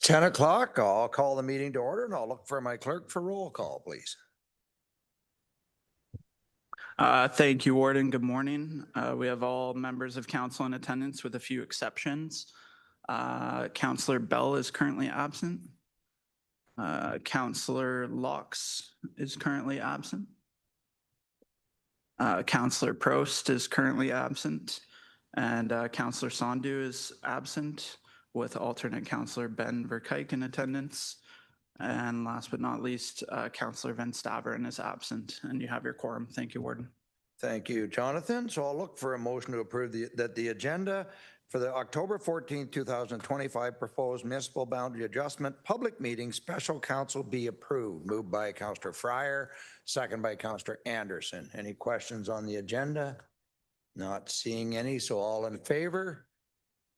10 o'clock, I'll call the meeting to order and I'll look for my clerk for roll call, please. Thank you, Warden. Good morning. We have all members of council in attendance with a few exceptions. Councillor Bell is currently absent. Councillor Laux is currently absent. Councillor Prost is currently absent. And Councillor Sandu is absent with alternate Councillor Ben Verkijk in attendance. And last but not least, Councillor Van Staveren is absent, and you have your quorum. Thank you, Warden. Thank you, Jonathan. So I'll look for a motion to approve that the agenda for the October 14, 2025 proposed municipal boundary adjustment public meeting special council be approved. Moved by Councillor Fryer, second by Councillor Anderson. Any questions on the agenda? Not seeing any, so all in favor?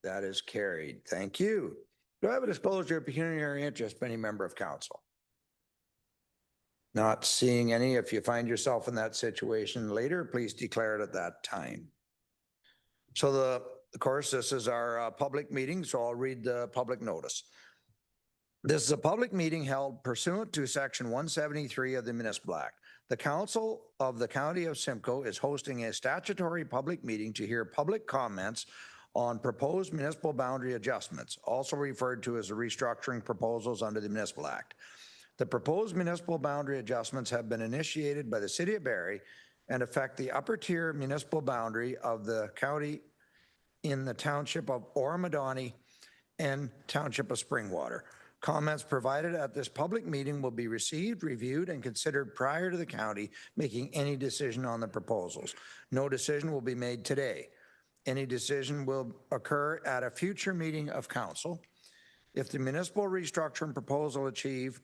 That is carried. Thank you. Do I have a disclosure of pecuniary interest by any member of council? Not seeing any. If you find yourself in that situation later, please declare it at that time. So of course, this is our public meeting, so I'll read the public notice. This is a public meeting held pursuant to Section 173 of the Municipal Act. The Council of the County of Simcoe is hosting a statutory public meeting to hear public comments on proposed municipal boundary adjustments, also referred to as the restructuring proposals under the Municipal Act. The proposed municipal boundary adjustments have been initiated by the City of Barrie and affect the upper tier municipal boundary of the county in the Township of Oromadani and Township of Springwater. Comments provided at this public meeting will be received, reviewed, and considered prior to the county making any decision on the proposals. No decision will be made today. Any decision will occur at a future meeting of council. If the municipal restructuring proposal achieved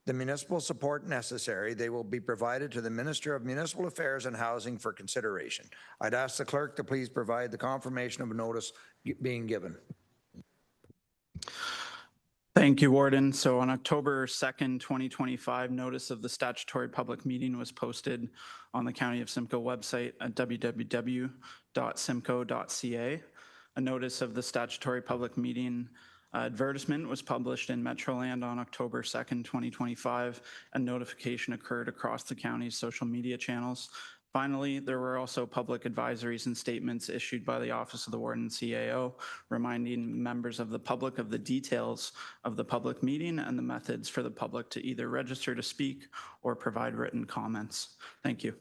the municipal support necessary, they will be provided to the Minister of Municipal Affairs and Housing for consideration. I'd ask the clerk to please provide the confirmation of a notice being given. Thank you, Warden. So on October 2nd, 2025, notice of the statutory public meeting was posted on the County of Simcoe website at www.simcoe.ca. A notice of the statutory public meeting advertisement was published in Metroland on October 2nd, 2025, and notification occurred across the county's social media channels. Finally, there were also public advisories and statements issued by the Office of the Warden CAO, reminding members of the public of the details of the public meeting and the methods for the public to either register to speak or provide written comments. Thank you.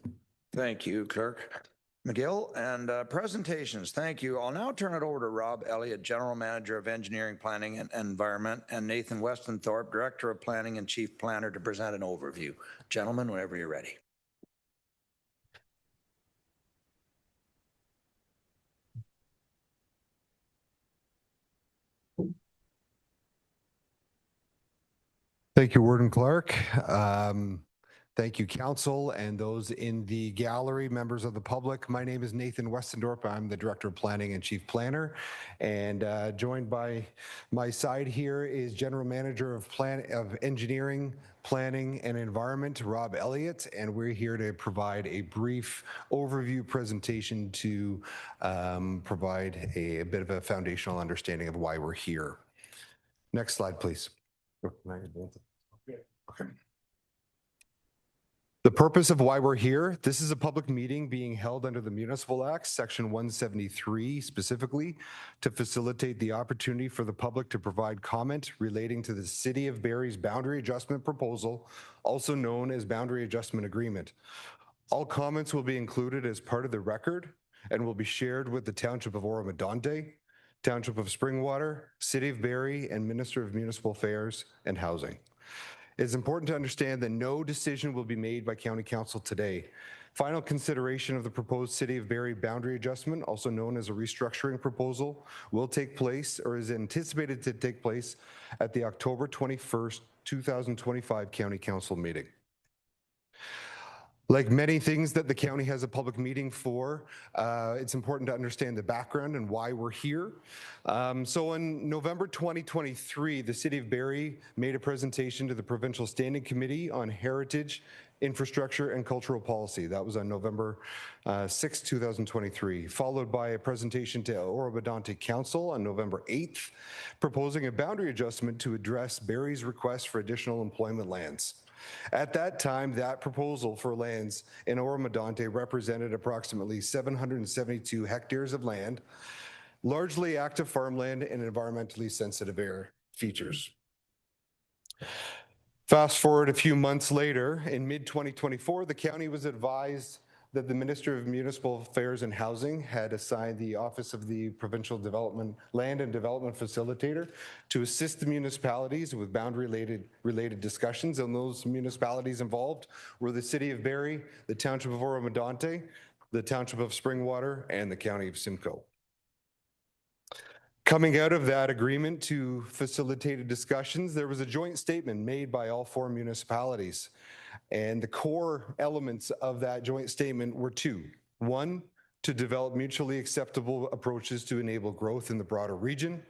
Thank you, Clerk McGill. And presentations, thank you. I'll now turn it over to Rob Elliott, General Manager of Engineering, Planning and Environment, and Nathan Westenthorpe, Director of Planning and Chief Planner, to present an overview. Gentlemen, whenever you're ready. Thank you, Warden Clark. Thank you, Council, and those in the gallery, members of the public. My name is Nathan Westendorp. I'm the Director of Planning and Chief Planner, and joined by my side here is General Manager of Engineering, Planning and Environment, Rob Elliott, and we're here to provide a brief overview presentation to provide a bit of a foundational understanding of why we're here. Next slide, please. Okay. The purpose of why we're here, this is a public meeting being held under the Municipal Act, Section 173 specifically, to facilitate the opportunity for the public to provide comment relating to the City of Barrie's boundary adjustment proposal, also known as Boundary Adjustment Agreement. All comments will be included as part of the record and will be shared with the Township of Oromadante, Township of Springwater, City of Barrie, and Minister of Municipal Affairs and Housing. It's important to understand that no decision will be made by County Council today. Final consideration of the proposed City of Barrie boundary adjustment, also known as a restructuring proposal, will take place or is anticipated to take place at the October 21st, 2025 County Council meeting. Like many things that the county has a public meeting for, it's important to understand the background and why we're here. So in November 2023, the City of Barrie made a presentation to the Provincial Standing Committee on Heritage, Infrastructure and Cultural Policy. That was on November 6, 2023, followed by a presentation to Oro-Medonte Council on November 8th, proposing a boundary adjustment to address Barrie's request for additional employment lands. At that time, that proposal for lands in Oro-Medonte represented approximately 772 hectares of land, largely active farmland and environmentally sensitive air features. Fast forward a few months later, in mid-2024, the county was advised that the Minister of Municipal Affairs and Housing had assigned the Office of the Provincial Development Land and Development Facilitator to assist the municipalities with boundary-related discussions, and those municipalities involved were the City of Barrie, the Township of Oro-Medonte, the Township of Springwater, and the County of Simcoe. Coming out of that agreement to facilitated discussions, there was a joint statement made by all 4 municipalities. And the core elements of that joint statement were 2. 1, to develop mutually acceptable approaches to enable growth in the broader region,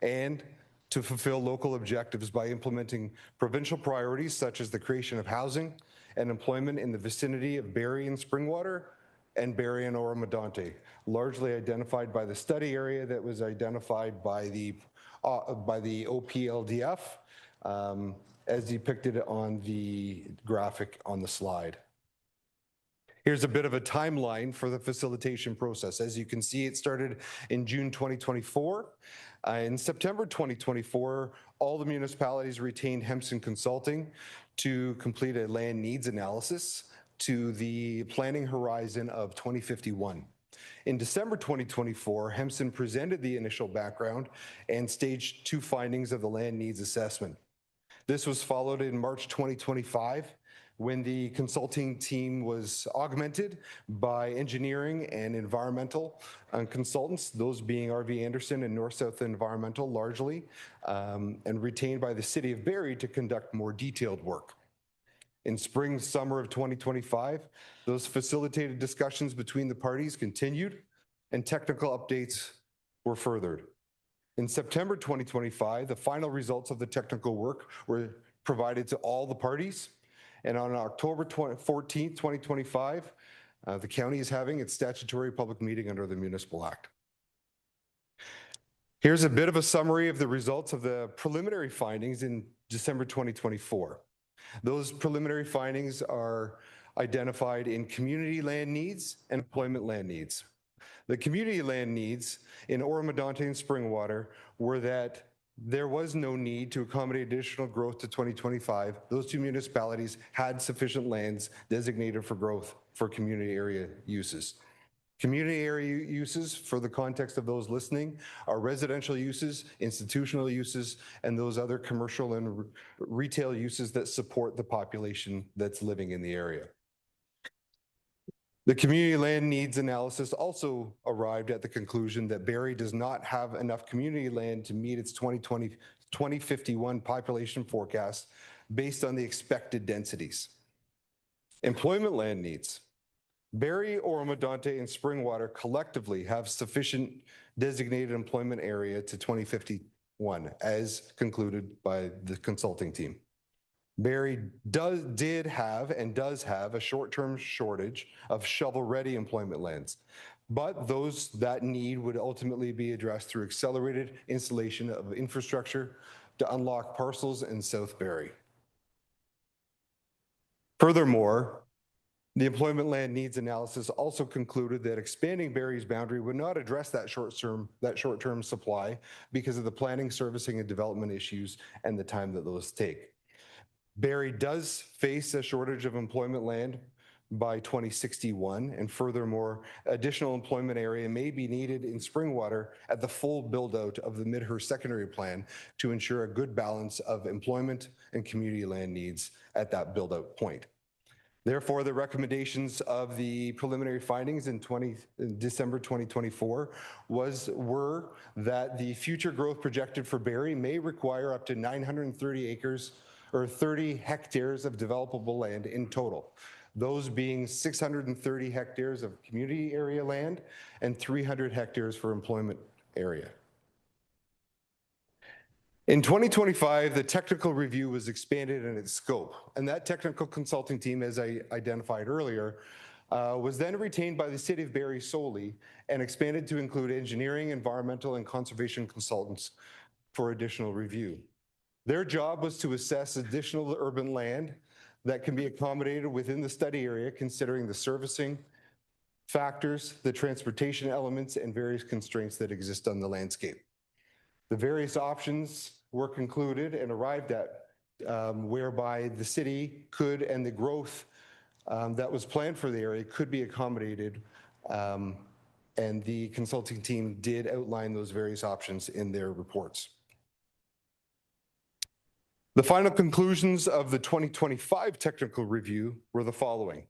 and to fulfill local objectives by implementing provincial priorities such as the creation of housing and employment in the vicinity of Barrie and Springwater and Barrie and Oro-Medonte, largely identified by the study area that was identified by the OPLDF, as depicted on the graphic on the slide. Here's a bit of a timeline for the facilitation process. As you can see, it started in June 2024. In September 2024, all the municipalities retained Hempson Consulting to complete a land needs analysis to the planning horizon of 2051. In December 2024, Hempson presented the initial background and stage 2 findings of the land needs assessment. This was followed in March 2025 when the consulting team was augmented by engineering and environmental consultants, those being RV Anderson and North South Environmental largely, and retained by the City of Barrie to conduct more detailed work. In spring, summer of 2025, those facilitated discussions between the parties continued and technical updates were furthered. In September 2025, the final results of the technical work were provided to all the parties. And on October 14th, 2025, the county is having its statutory public meeting under the Municipal Act. Here's a bit of a summary of the results of the preliminary findings in December 2024. Those preliminary findings are identified in community land needs and employment land needs. The community land needs in Oro-Medonte and Springwater were that there was no need to accommodate additional growth to 2025. Those 2 municipalities had sufficient lands designated for growth for community area uses. Community area uses, for the context of those listening, are residential uses, institutional uses, and those other commercial and retail uses that support the population that's living in the area. The community land needs analysis also arrived at the conclusion that Barrie does not have enough community land to meet its 2051 population forecast based on the expected densities. Employment land needs. Barrie, Oro-Medonte, and Springwater collectively have sufficient designated employment area to 2051, as concluded by the consulting team. Barrie did have and does have a short-term shortage of shovel-ready employment lands, but that need would ultimately be addressed through accelerated installation of infrastructure to unlock parcels in South Barrie. Furthermore, the employment land needs analysis also concluded that expanding Barrie's boundary would not address that short-term supply because of the planning, servicing, and development issues and the time that those take. Barrie does face a shortage of employment land by 2061, and furthermore, additional employment area may be needed in Springwater at the full build-out of the Midhurst secondary plan to ensure a good balance of employment and community land needs at that build-out point. Therefore, the recommendations of the preliminary findings in December 2024 were that the future growth projected for Barrie may require up to 930 acres or 30 hectares of developable land in total. those being 630 hectares of community area land and 300 hectares for employment area. In 2025, the technical review was expanded in its scope, and that technical consulting team, as I identified earlier, was then retained by the City of Barrie solely and expanded to include engineering, environmental, and conservation consultants for additional review. Their job was to assess additional urban land that can be accommodated within the study area, considering the servicing factors, the transportation elements, and various constraints that exist on the landscape. The various options were concluded and arrived at whereby the city could, and the growth that was planned for the area could be accommodated. And the consulting team did outline those various options in their reports. The final conclusions of the 2025 technical review were the following.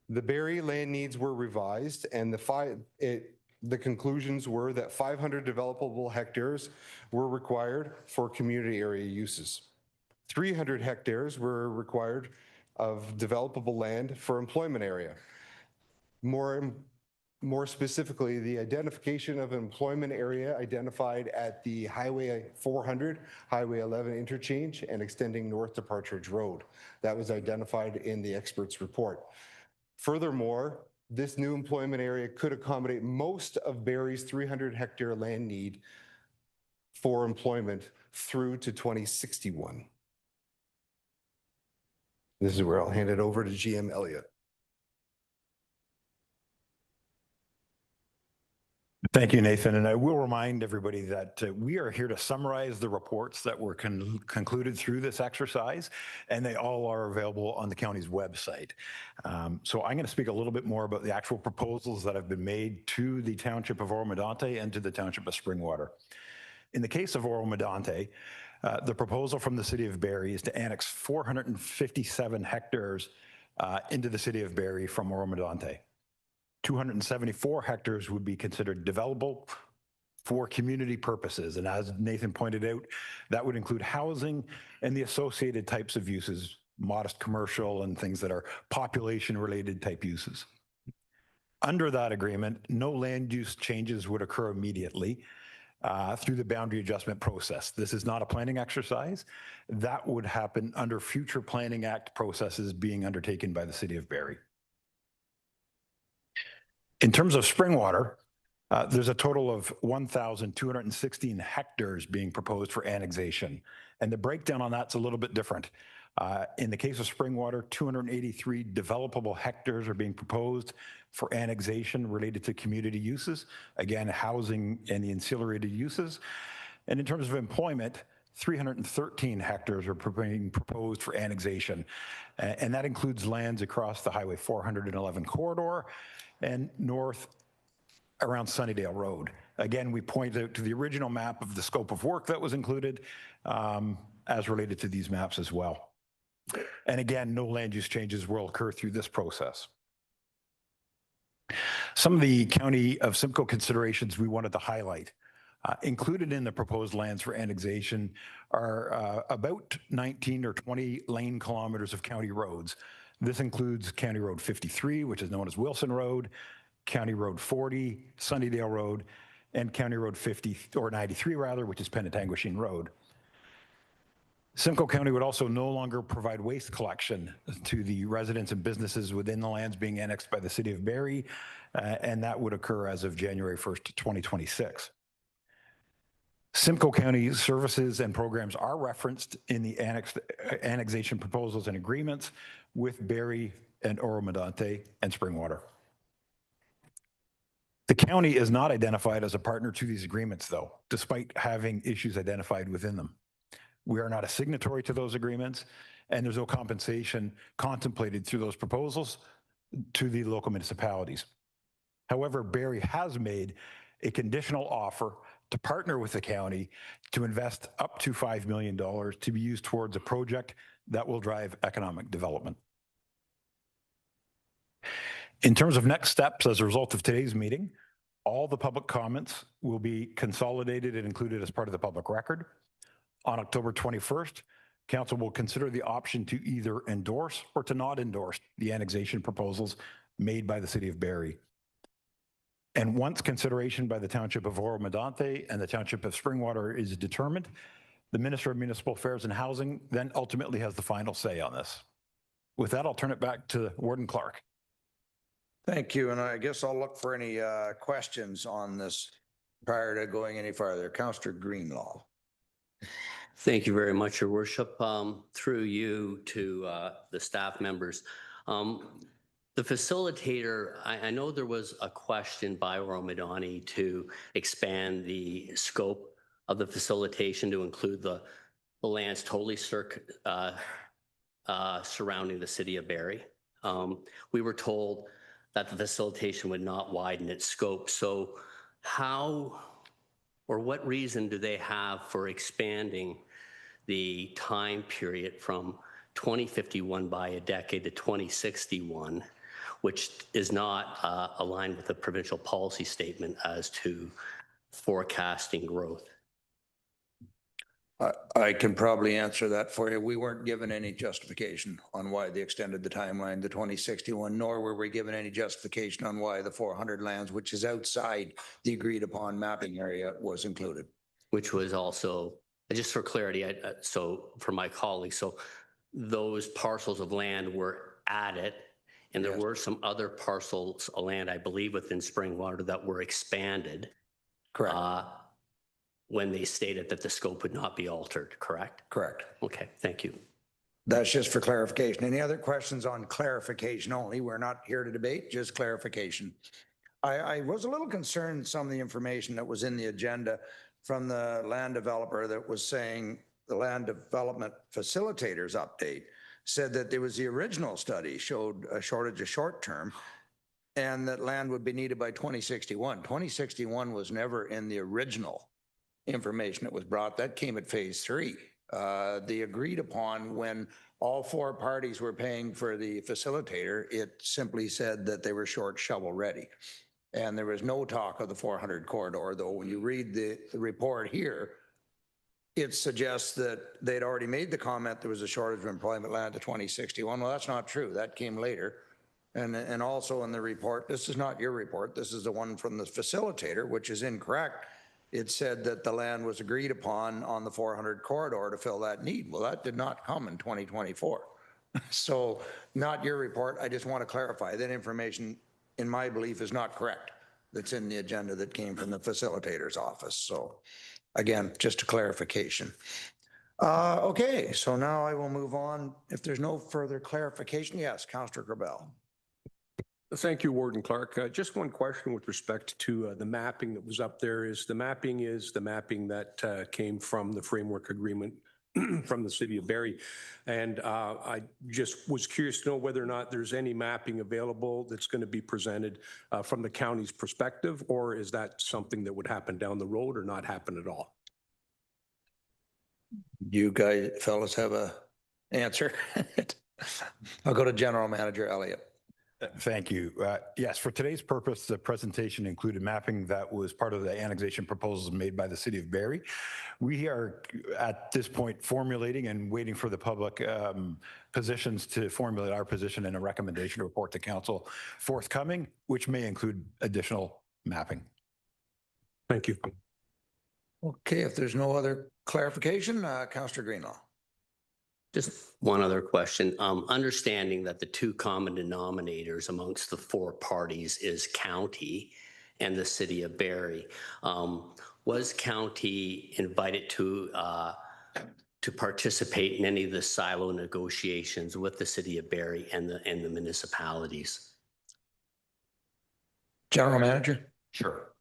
The Barrie land needs were revised, and the conclusions were that 500 developable hectares were required for community area uses. 300 hectares were required of developable land for employment area. More specifically, the identification of employment area identified at the Highway 400, Highway 11 interchange and extending north to Partridge Road. That was identified in the expert's report. Furthermore, this new employment area could accommodate most of Barrie's 300 hectare land need for employment through to 2061. This is where I'll hand it over to GM Elliott. Thank you, Nathan. And I will remind everybody that we are here to summarize the reports that were concluded through this exercise, and they all are available on the county's website. So I'm going to speak a little bit more about the actual proposals that have been made to the Township of Oro-Medonte and to the Township of Springwater. In the case of Oro-Medonte, the proposal from the City of Barrie is to annex 457 hectares into the City of Barrie from Oro-Medonte. 274 hectares would be considered developable for community purposes. And as Nathan pointed out, that would include housing and the associated types of uses, modest commercial and things that are population-related type uses. Under that agreement, no land use changes would occur immediately through the boundary adjustment process. This is not a planning exercise. That would happen under future Planning Act processes being undertaken by the City of Barrie. In terms of Springwater, there's a total of 1,216 hectares being proposed for annexation. And the breakdown on that's a little bit different. In the case of Springwater, 283 developable hectares are being proposed for annexation related to community uses, again, housing and the ancillary uses. And in terms of employment, 313 hectares are being proposed for annexation. And that includes lands across the Highway 411 corridor and north around Sunnydale Road. Again, we point out to the original map of the scope of work that was included as related to these maps as well. And again, no land use changes will occur through this process. Some of the County of Simcoe considerations we wanted to highlight. Included in the proposed lands for annexation are about 19 or 20 lane kilometers of county roads. This includes County Road 53, which is known as Wilson Road, County Road 40, Sunnydale Road, and County Road 50, or 93 rather, which is Penetanguishene Road. Simcoe County would also no longer provide waste collection to the residents and businesses within the lands being annexed by the City of Barrie, and that would occur as of January 1st, 2026. Simcoe County services and programs are referenced in the annexation proposals and agreements with Barrie and Oro-Medonte and Springwater. The county is not identified as a partner to these agreements, though, despite having issues identified within them. We are not a signatory to those agreements, and there's no compensation contemplated through those proposals to the local municipalities. However, Barrie has made a conditional offer to partner with the county to invest up to $5 million to be used towards a project that will drive economic development. In terms of next steps as a result of today's meeting, all the public comments will be consolidated and included as part of the public record. On October 21st, council will consider the option to either endorse or to not endorse the annexation proposals made by the city of Barrie. And once consideration by the Township of Oro-Medonte and the Township of Springwater is determined, the Minister of Municipal Affairs and Housing then ultimately has the final say on this. With that, I'll turn it back to Warden Clark. Thank you. And I guess I'll look for any questions on this prior to going any farther. Councillor Greenlaw. Thank you very much, Your Worship. Through you to the staff members. The facilitator, I know there was a question by Oro-Medonte to expand the scope of the facilitation to include the lands totally surrounding the city of Barrie. We were told that the facilitation would not widen its scope. So how or what reason do they have for expanding the time period from 2051 by a decade to 2061, which is not aligned with the provincial policy statement as to forecasting growth? I can probably answer that for you. We weren't given any justification on why they extended the timeline to 2061, nor were we given any justification on why the 400 lands, which is outside the agreed upon mapping area, was included. Which was also, just for clarity, so for my colleagues, so those parcels of land were added, and there were some other parcels of land, I believe, within Springwater that were expanded. Correct. When they stated that the scope would not be altered, correct? Correct. Okay, thank you. That's just for clarification. Any other questions on clarification only? We're not here to debate, just clarification. I was a little concerned some of the information that was in the agenda from the land developer that was saying the land development facilitators update said that there was the original study showed a shortage of short term and that land would be needed by 2061. 2061 was never in the original information that was brought. That came at phase 3. The agreed upon when all 4 parties were paying for the facilitator, it simply said that they were short shovel ready. And there was no talk of the 400 corridor, though when you read the report here, it suggests that they'd already made the comment there was a shortage of employment land to 2061. Well, that's not true. That came later. And also in the report, this is not your report, this is the one from the facilitator, which is incorrect. It said that the land was agreed upon on the 400 corridor to fill that need. Well, that did not come in 2024. So not your report. I just want to clarify that information, in my belief, is not correct. That's in the agenda that came from the facilitator's office. So again, just a clarification. Okay, so now I will move on. If there's no further clarification, yes, Councillor Grabel. Thank you, Warden Clark. Just one question with respect to the mapping that was up there. Is the mapping that came from the framework agreement from the city of Barrie? And I just was curious to know whether or not there's any mapping available that's going to be presented from the county's perspective, or is that something that would happen down the road or not happen at all? You guys, fellas, have a answer? I'll go to General Manager Elliott. Thank you. Yes, for today's purpose, the presentation included mapping that was part of the annexation proposals made by the city of Barrie. We are at this point formulating and waiting for the public positions to formulate our position in a recommendation report to council forthcoming, which may include additional mapping. Thank you. Okay, if there's no other clarification, Councillor Greenlaw. Just one other question. Understanding that the 2 common denominators amongst the 4 parties is county and the city of Barrie. Was county invited to participate in any of the silo negotiations with the city of Barrie and the municipalities? General Manager. Sure.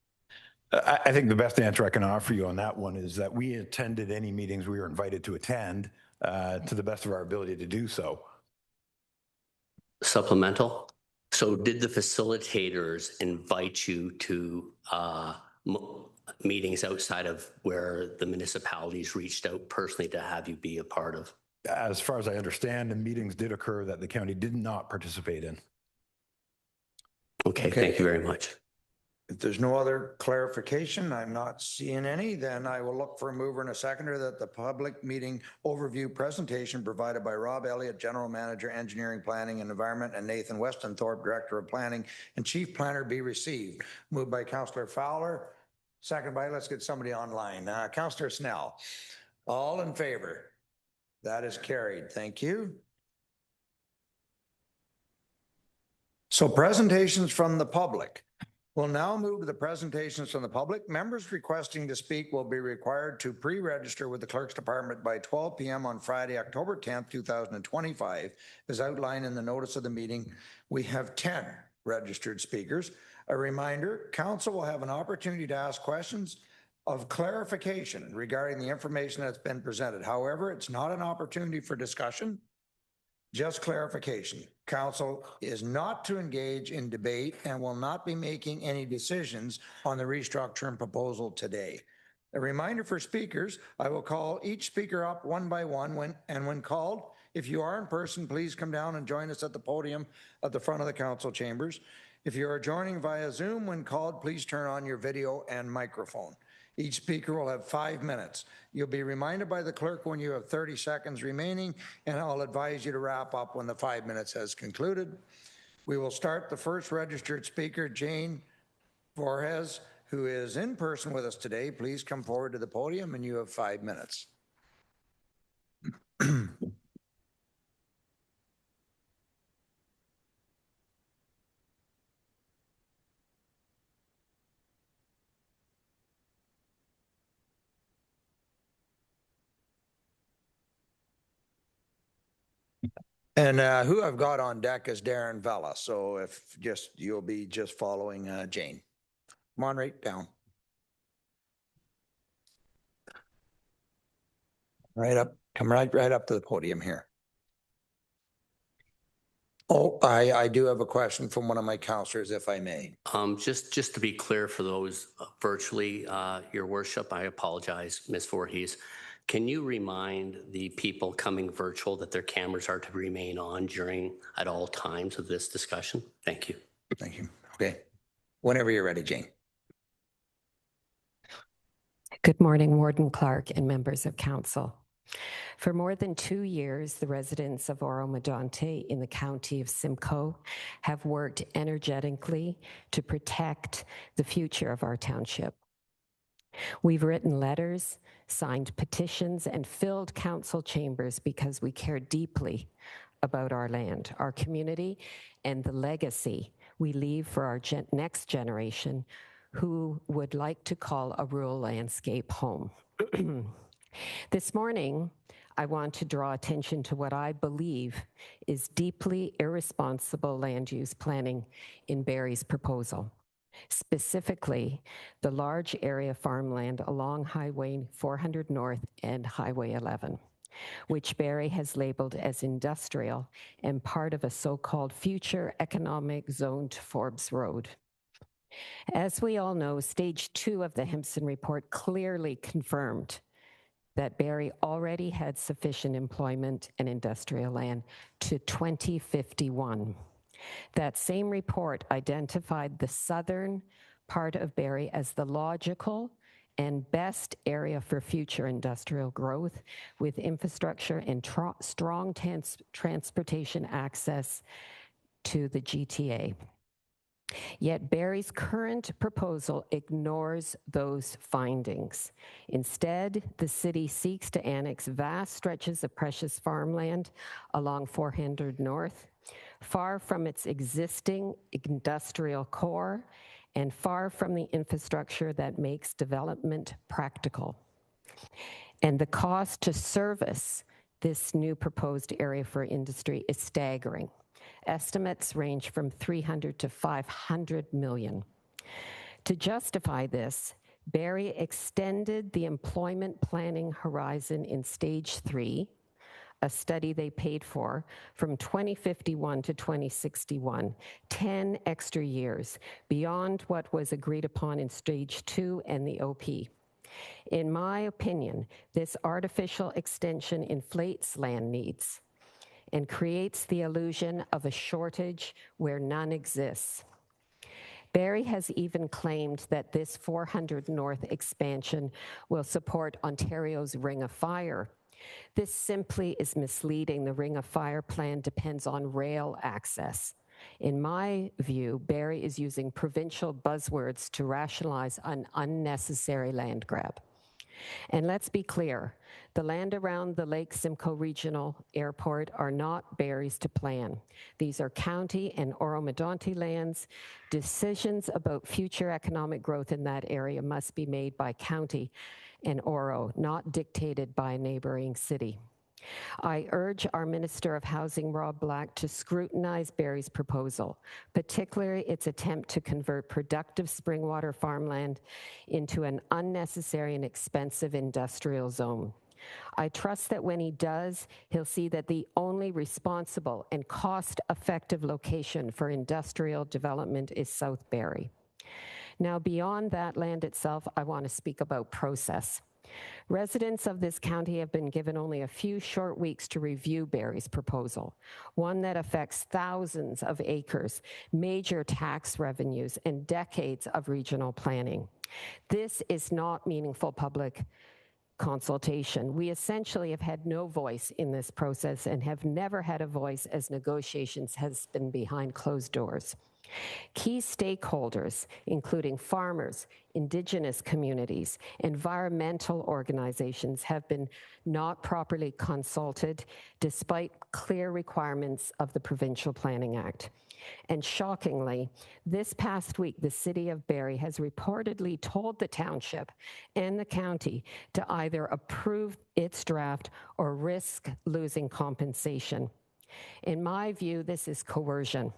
I think the best answer I can offer you on that one is that we attended any meetings we were invited to attend to the best of our ability to do so. Supplemental. So did the facilitators invite you to meetings outside of where the municipalities reached out personally to have you be a part of? As far as I understand, the meetings did occur that the county did not participate in. Okay. Thank you very much. If there's no other clarification, I'm not seeing any, then I will look for a mover and a seconder that the public meeting overview presentation provided by Rob Elliott, General Manager, Engineering, Planning and Environment, and Nathan Westenthorpe, Director of Planning and Chief Planner, be received. Moved by Councillor Fowler, second by, let's get somebody online. Councillor Snell. All in favor? That is carried. Thank you. So presentations from the public. We'll now move to the presentations from the public. Members requesting to speak will be required to pre-register with the Clerk's Department by 12 p.m. on Friday, October 10th, 2025. As outlined in the notice of the meeting, we have 10 registered speakers. A reminder, Council will have an opportunity to ask questions of clarification regarding the information that's been presented. However, it's not an opportunity for discussion. Just clarification. Council is not to engage in debate and will not be making any decisions on the restructuring proposal today. A reminder for speakers, I will call each speaker up one by one when called. If you are in person, please come down and join us at the podium at the front of the council chambers. If you are joining via Zoom, when called, please turn on your video and microphone. Each speaker will have 5 minutes. You'll be reminded by the clerk when you have 30 seconds remaining, and I'll advise you to wrap up when the 5 minutes has concluded. We will start the first registered speaker, Jane Voorhees, who is in person with us today. Please come forward to the podium, and you have 5 minutes. And who I've got on deck is Darren Vella. So if you'll be just following Jane. Come on right down. Right up, come right up to the podium here. Oh, I do have a question from one of my councillors, if I may. Just to be clear for those virtually, Your Worship, I apologize, Ms. Voorhees. Can you remind the people coming virtual that their cameras are to remain on at all times of this discussion? Thank you. Thank you. Okay. Whenever you're ready, Jane. Good morning, Warden Clark and members of council. For more than 2 years, the residents of Oro-Medonte in the county of Simcoe have worked energetically to protect the future of our township. We've written letters, signed petitions, and filled council chambers because we care deeply about our land, our community, and the legacy we leave for our next generation who would like to call a rural landscape home. This morning, I want to draw attention to what I believe is deeply irresponsible land use planning in Barry's proposal. Specifically, the large area farmland along Highway 400 North and Highway 11, which Barry has labeled as industrial and part of a so-called future economic zone to Forbes Road. As we all know, stage 2 of the Hempson report clearly confirmed that Barry already had sufficient employment and industrial land to 2051. That same report identified the southern part of Barry as the logical and best area for future industrial growth with infrastructure and strong transportation access to the GTA. Yet Barry's current proposal ignores those findings. Instead, the city seeks to annex vast stretches of precious farmland along 400 North, far from its existing industrial core and far from the infrastructure that makes development practical. And the cost to service this new proposed area for industry is staggering. Estimates range from 300 to 500 million. To justify this, Barry extended the employment planning horizon in stage 3, a study they paid for, from 2051 to 2061, 10 extra years beyond what was agreed upon in stage 2 and the OP. In my opinion, this artificial extension inflates land needs and creates the illusion of a shortage where none exists. Barrie has even claimed that this 400 North expansion will support Ontario's Ring of Fire. This simply is misleading. The Ring of Fire plan depends on rail access. In my view, Barrie is using provincial buzzwords to rationalize an unnecessary land grab. And let's be clear, the land around the Lake Simcoe Regional Airport are not Barrie's to plan. These are county and Oro-Medonte lands. Decisions about future economic growth in that area must be made by county and Oro, not dictated by a neighboring city. I urge our Minister of Housing, Rob Black, to scrutinize Barrie's proposal, particularly its attempt to convert productive springwater farmland into an unnecessary and expensive industrial zone. I trust that when he does, he'll see that the only responsible and cost-effective location for industrial development is South Barrie. Now, beyond that land itself, I want to speak about process. Residents of this county have been given only a few short weeks to review Barrie's proposal, one that affects thousands of acres, major tax revenues, and decades of regional planning. This is not meaningful public consultation. We essentially have had no voice in this process and have never had a voice as negotiations has been behind closed doors. Key stakeholders, including farmers, Indigenous communities, environmental organizations, have been not properly consulted despite clear requirements of the Provincial Planning Act. And shockingly, this past week, the City of Barrie has reportedly told the township and the county to either approve its draft or risk losing compensation. In my view, this is coercion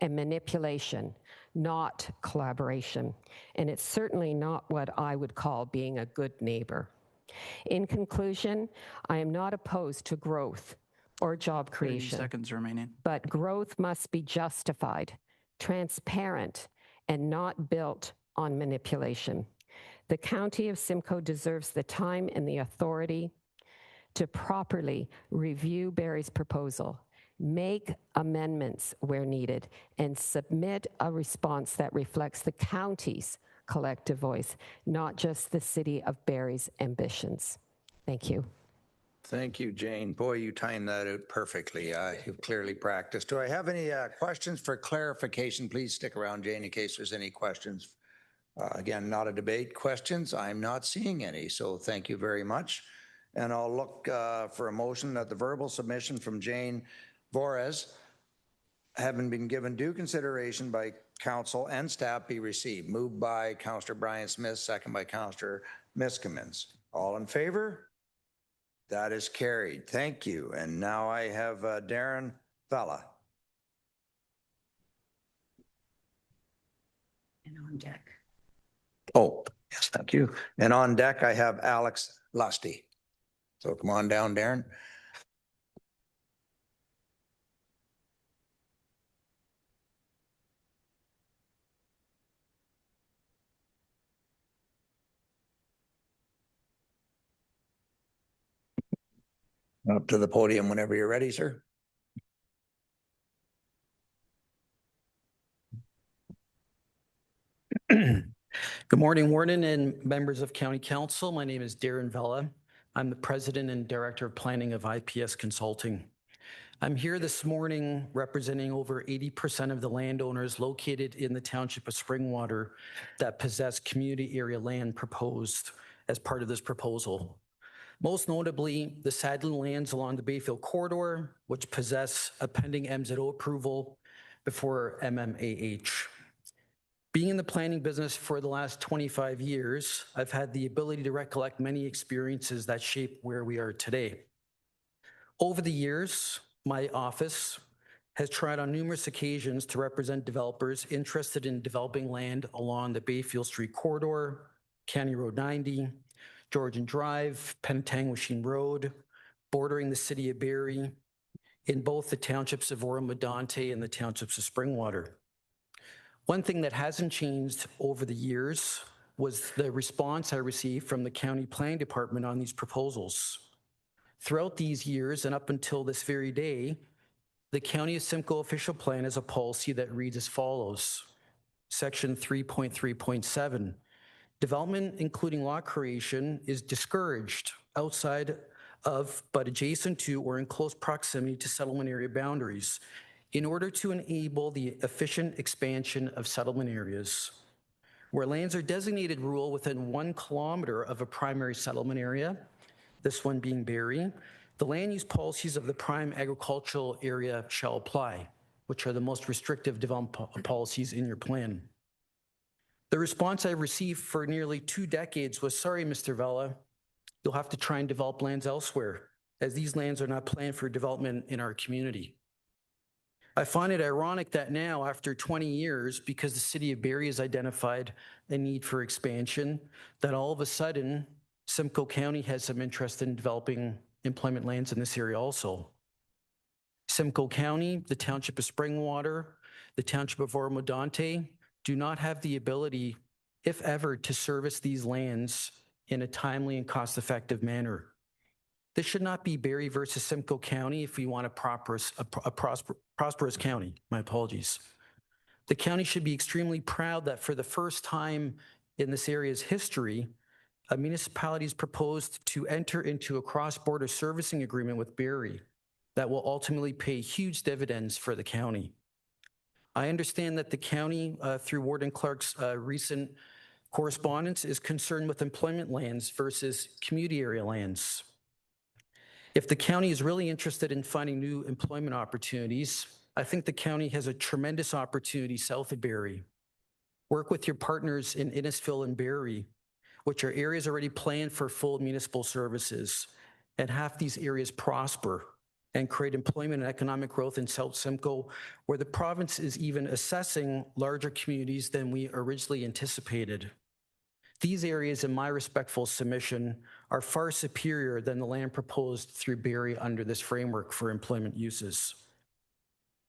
and manipulation, not collaboration. And it's certainly not what I would call being a good neighbor. In conclusion, I am not opposed to growth or job 30 creation, seconds remaining. but growth must be justified, transparent, and not built on manipulation. The County of Simcoe deserves the time and the authority to properly review Barrie's proposal, make amendments where needed, and submit a response that reflects the county's collective voice, not just the City of Barrie's ambitions. Thank you. Thank you, Jane. Boy, you timed that out perfectly. You've clearly practiced. Do I have any questions for clarification? Please stick around, Jane, in case there's any questions. Again, not a debate. Questions? I'm not seeing any, so thank you very much. And I'll look for a motion that the verbal submission from Jane Vorez, having been given due consideration by council and staff, be received. Moved by Councillor Brian Smith, second by Councillor Miskimins. All in favor? That is carried. Thank you. And now I have Darren Vella. And on deck. Oh, yes, thank you. And on deck, I have Alex Lusty. So come on down, Darren. Up to the podium whenever you're ready, sir. Good morning, Warden and members of County Council. My name is Darren Vella. I'm the President and Director of Planning of IPS Consulting. I'm here this morning representing over 80% of the landowners located in the Township of Springwater that possess community area land proposed as part of this proposal. Most notably, the Sadlin lands along the Bayfield Corridor, which possess a pending MZO approval before MMAH. Being in the planning business for the last 25 years, I've had the ability to recollect many experiences that shape where we are today. Over the years, my office has tried on numerous occasions to represent developers interested in developing land along the Bayfield Street Corridor, County Road 90, Georgian Drive, Penetangwishing Road, bordering the City of Barrie, in both the townships of Oro-Medonte and the townships of Springwater. One thing that hasn't changed over the years was the response I received from the County Planning Department on these proposals. Throughout these years and up until this very day, the County of Simcoe official plan is a policy that reads as follows. Section 3.3.7. Development, including lot creation, is discouraged outside of, but adjacent to, or in close proximity to settlement area boundaries in order to enable the efficient expansion of settlement areas. Where lands are designated rural within 1 kilometer of a primary settlement area, this one being Barrie, the land use policies of the prime agricultural area shall apply, which are the most restrictive development policies in your plan. The response I received for nearly 2 decades was, sorry, Mr. Vella, you'll have to try and develop lands elsewhere, as these lands are not planned for development in our community. I find it ironic that now, after 20 years, because the city of Barrie has identified a need for expansion, that all of a sudden, Simcoe County has some interest in developing employment lands in this area also. Simcoe County, the Township of Springwater, the Township of Oro-Medonte do not have the ability, if ever, to service these lands in a timely and cost-effective manner. This should not be Barrie versus Simcoe County if we want a prosperous county. My apologies. The county should be extremely proud that for the first time in this area's history, a municipality has proposed to enter into a cross-border servicing agreement with Barrie that will ultimately pay huge dividends for the county. I understand that the county, through Warden Clark's recent correspondence, is concerned with employment lands versus community area lands. If the county is really interested in finding new employment opportunities, I think the county has a tremendous opportunity south of Barrie. Work with your partners in Innisfil and Barrie, which are areas already planned for full municipal services, and have these areas prosper and create employment and economic growth in South Simcoe, where the province is even assessing larger communities than we originally anticipated. These areas, in my respectful submission, are far superior than the land proposed through Barrie under this framework for employment uses.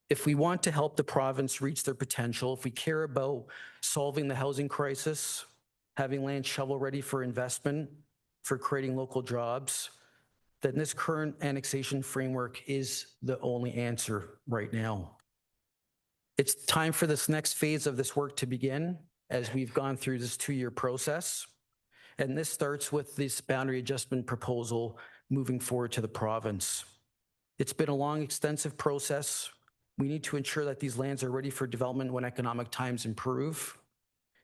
If we want to help the province reach their potential, if we care about solving the housing crisis, having land shovel-ready for investment, for creating local jobs, then this current annexation framework is the only answer right now. It's time for this next phase of this work to begin, as we've gone through this 2-year process. And this starts with this boundary adjustment proposal moving forward to the province. It's been a long, extensive process. We need to ensure that these lands are ready for development when economic times improve.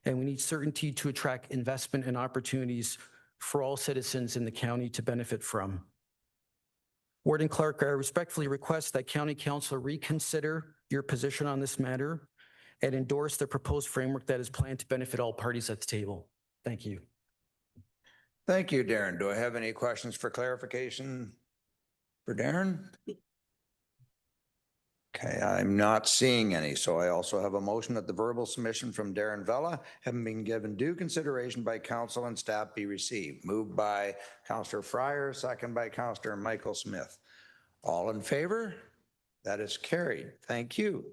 And we need certainty to attract investment and opportunities for all citizens in the county to benefit from. Warden Clark, I respectfully request that County Council reconsider your position on this matter and endorse the proposed framework that is planned to benefit all parties at the table. Thank you. Thank you, Darren. Do I have any questions for clarification for Darren? Okay, I'm not seeing any, so I also have a motion that the verbal submission from Darren Vella, having been given due consideration by council and staff, be received. Moved by Councillor Fryer, second by Councillor Michael Smith. All in favor? That is carried. Thank you.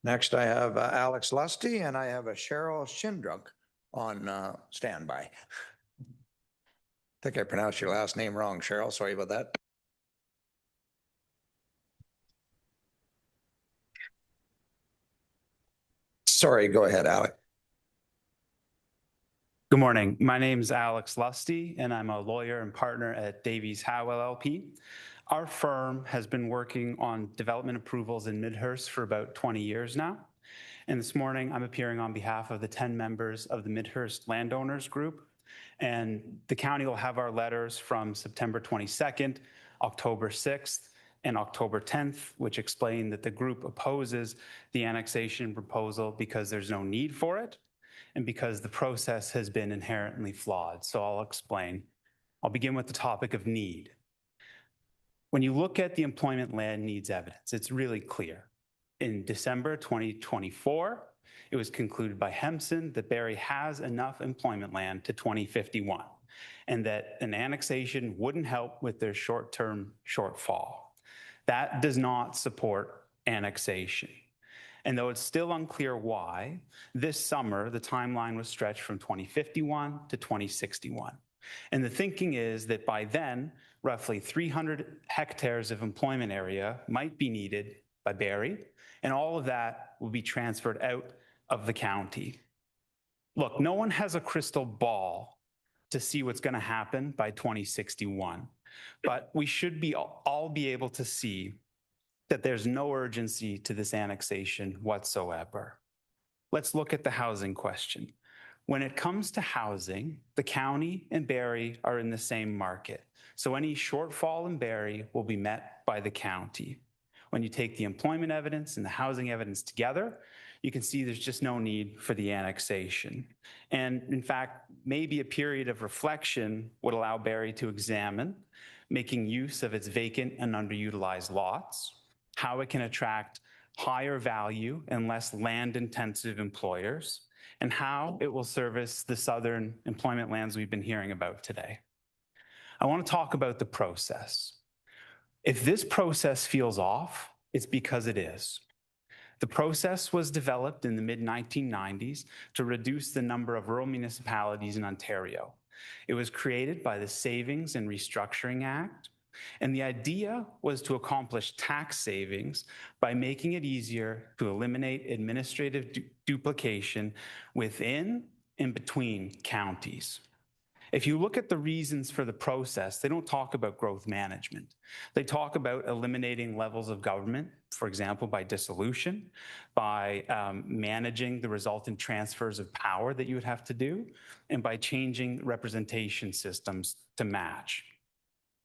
Next, I have Alex Lusty and I have a Cheryl Schindrunk on standby. I think I pronounced your last name wrong, Cheryl. Sorry about that. Sorry, go ahead, Alex. Good morning. My name is Alex Lusty, and I'm a lawyer and partner at Davies Howe LLP. Our firm has been working on development approvals in Midhurst for about 20 years now. And this morning, I'm appearing on behalf of the 10 members of the Midhurst Landowners Group. And the county will have our letters from September 22nd, October 6th, and October 10th, which explain that the group opposes the annexation proposal because there's no need for it and because the process has been inherently flawed. So I'll explain. I'll begin with the topic of need. When you look at the employment land needs evidence, it's really clear. In December 2024, it was concluded by Hempson that Barrie has enough employment land to 2051 and that an annexation wouldn't help with their short-term shortfall. That does not support annexation. And though it's still unclear why, this summer, the timeline was stretched from 2051 to 2061. And the thinking is that by then, roughly 300 hectares of employment area might be needed by Barrie, and all of that will be transferred out of the county. Look, no one has a crystal ball to see what's going to happen by 2061, but we should all be able to see that there's no urgency to this annexation whatsoever. Let's look at the housing question. When it comes to housing, the county and Barrie are in the same market. So any shortfall in Barrie will be met by the county. When you take the employment evidence and the housing evidence together, you can see there's just no need for the annexation. And in fact, maybe a period of reflection would allow Barrie to examine making use of its vacant and underutilized lots, how it can attract higher value and less land-intensive employers, and how it will service the southern employment lands we've been hearing about today. I want to talk about the process. If this process feels off, it's because it is. The process was developed in the mid-1990s to reduce the number of rural municipalities in Ontario. It was created by the Savings and Restructuring Act, and the idea was to accomplish tax savings by making it easier to eliminate administrative duplication within and between counties. If you look at the reasons for the process, they don't talk about growth management. They talk about eliminating levels of government, for example, by dissolution, by managing the resultant transfers of power that you would have to do, and by changing representation systems to match.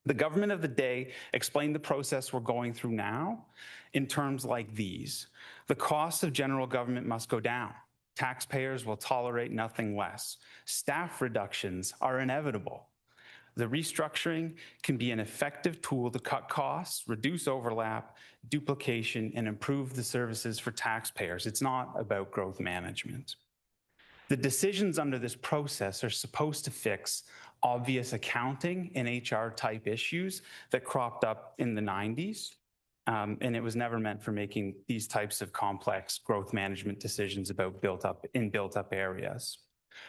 The government of the day explained the process we're going through now in terms like these. The cost of general government must go down. Taxpayers will tolerate nothing less. Staff reductions are inevitable. The restructuring can be an effective tool to cut costs, reduce overlap, duplication, and improve the services for taxpayers. It's not about growth management. The decisions under this process are supposed to fix obvious accounting and HR type issues that cropped up in the 90s. And it was never meant for making these types of complex growth management decisions about built up areas.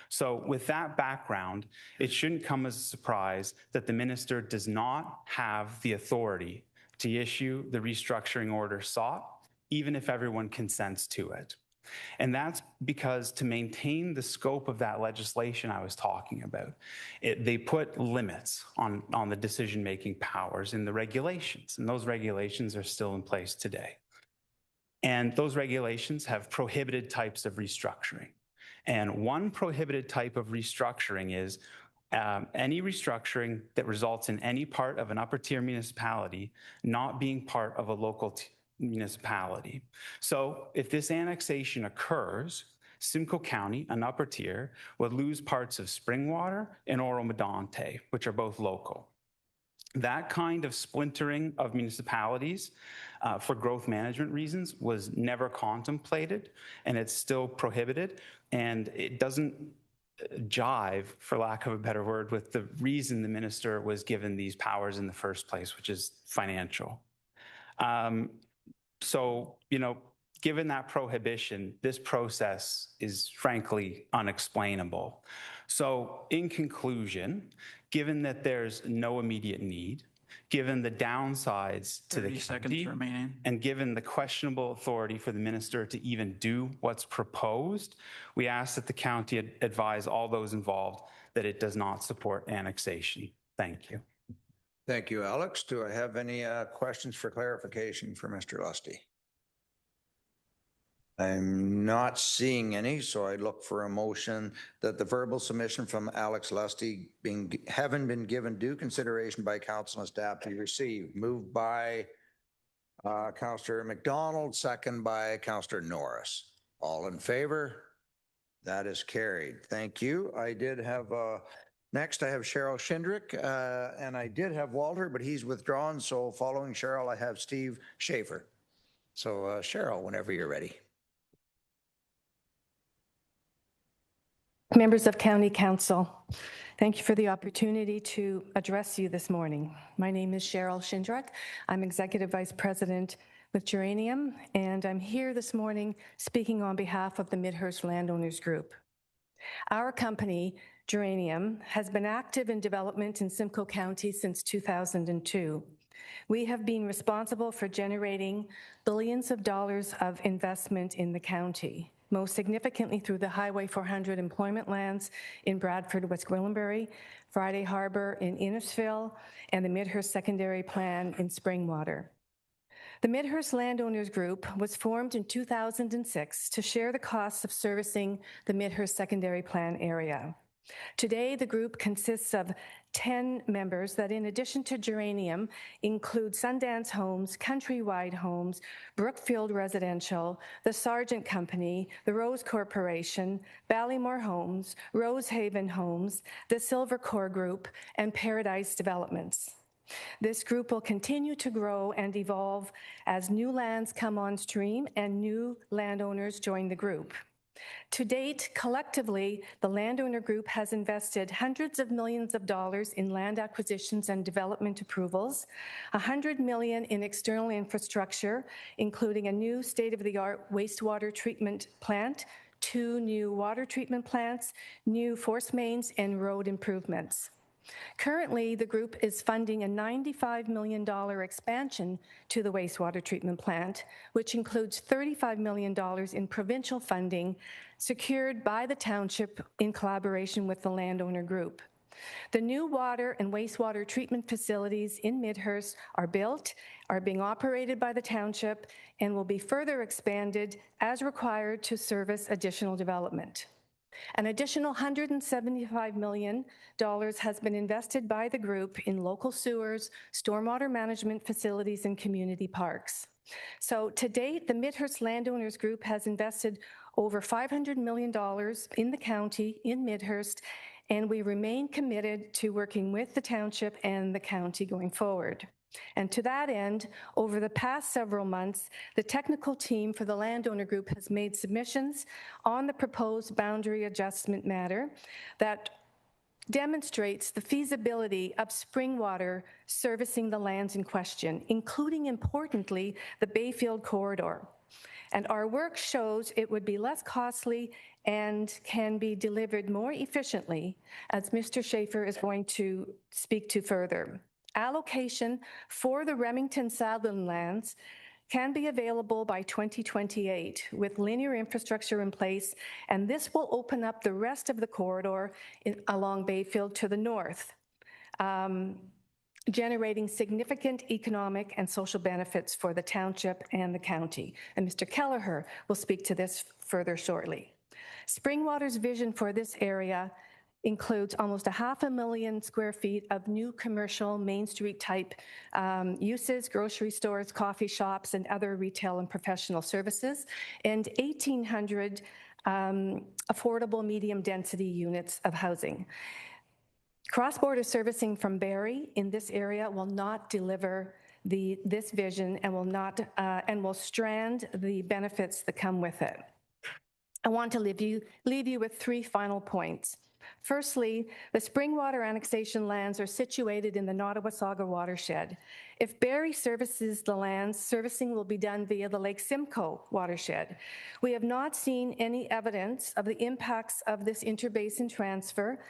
So with that background, it shouldn't come as a surprise that the minister does not have the authority to issue the restructuring order sought, even if everyone consents to it. And that's because to maintain the scope of that legislation I was talking about, they put limits on the decision-making powers in the regulations, and those regulations are still in place today. And those regulations have prohibited types of restructuring. And one prohibited type of restructuring is any restructuring that results in any part of an upper-tier municipality not being part of a local municipality. So if this annexation occurs, Simcoe County, an upper tier, would lose parts of Springwater and Oro-Medonte, which are both local. That kind of splintering of municipalities for growth management reasons was never contemplated, and it's still prohibited, and it doesn't jive, for lack of a better word, with the reason the minister was given these powers in the first place, which is financial. So, given that prohibition, this process is frankly unexplainable. So in conclusion, given that there's no immediate need, given the downsides to the county, and given the questionable authority for the minister to even do what's proposed, we ask that the county advise all those involved that it does not support annexation. Thank you. Thank you, Alex. Do I have any questions for clarification for Mr. Lusty? I'm not seeing any, so I look for a motion that the verbal submission from Alex Lusty having been given due consideration by council and staff be received. Moved by Councillor McDonald, second by Councillor Norris. All in favor? That is carried. Thank you. I did have next, I have Cheryl Schindrick, and I did have Walter, but he's withdrawn. So following Cheryl, I have Steve Schaefer. So Cheryl, whenever you're ready. Members of County Council, thank you for the opportunity to address you this morning. My name is Cheryl Schindrick. I'm Executive Vice President with Geranium, and I'm here this morning speaking on behalf of the Midhurst Landowners Group. Our company, Geranium, has been active in development in Simcoe County since 2002. We have been responsible for generating billions of dollars of investment in the county. most significantly through the Highway 400 employment lands in Bradford, West Gwillimbury, Friday Harbor in Innisfil, and the Midhurst Secondary Plan in Springwater. The Midhurst Landowners Group was formed in 2006 to share the costs of servicing the Midhurst Secondary Plan area. Today, the group consists of 10 members that, in addition to Geranium, include Sundance Homes, Countrywide Homes, Brookfield Residential, the Sargent Company, the Rose Corporation, Ballymore Homes, Rosehaven Homes, the Silver Core Group, and Paradise Developments. This group will continue to grow and evolve as new lands come on stream and new landowners join the group. To date, collectively, the landowner group has invested hundreds of millions of dollars in land acquisitions and development approvals, $100 million in external infrastructure, including a new state-of-the-art wastewater treatment plant, 2 new water treatment plants, new force mains, and road improvements. Currently, the group is funding a $95 million expansion to the wastewater treatment plant, which includes $35 million in provincial funding secured by the township in collaboration with the landowner group. The new water and wastewater treatment facilities in Midhurst are built, are being operated by the township, and will be further expanded as required to service additional development. An additional $175 million has been invested by the group in local sewers, stormwater management facilities, and community parks. So to date, the Midhurst Landowners Group has invested over $500 million in the county, in Midhurst, and we remain committed to working with the township and the county going forward. And to that end, over the past several months, the technical team for the landowner group has made submissions on the proposed boundary adjustment matter that demonstrates the feasibility of Springwater servicing the lands in question, including, importantly, the Bayfield corridor. And our work shows it would be less costly and can be delivered more efficiently, as Mr. Schaefer is going to speak to further. Allocation for the Remington-Sadlin lands can be available by 2028 with linear infrastructure in place, and this will open up the rest of the corridor along Bayfield to the north, generating significant economic and social benefits for the township and the county. And Mr. Kelleher will speak to this further shortly. Springwater's vision for this area includes almost 500,000 square feet of new commercial Main Street type uses, grocery stores, coffee shops, and other retail and professional services, and 1,800 affordable medium density units of housing. Cross-border servicing from Barrie in this area will not deliver this vision and will strand the benefits that come with it. I want to leave you with 3 final points. Firstly, the Springwater annexation lands are situated in the Nottawasaga watershed. If Barrie services the lands, servicing will be done via the Lake Simcoe watershed. We have not seen any evidence of the impacts of this interbasin transfer,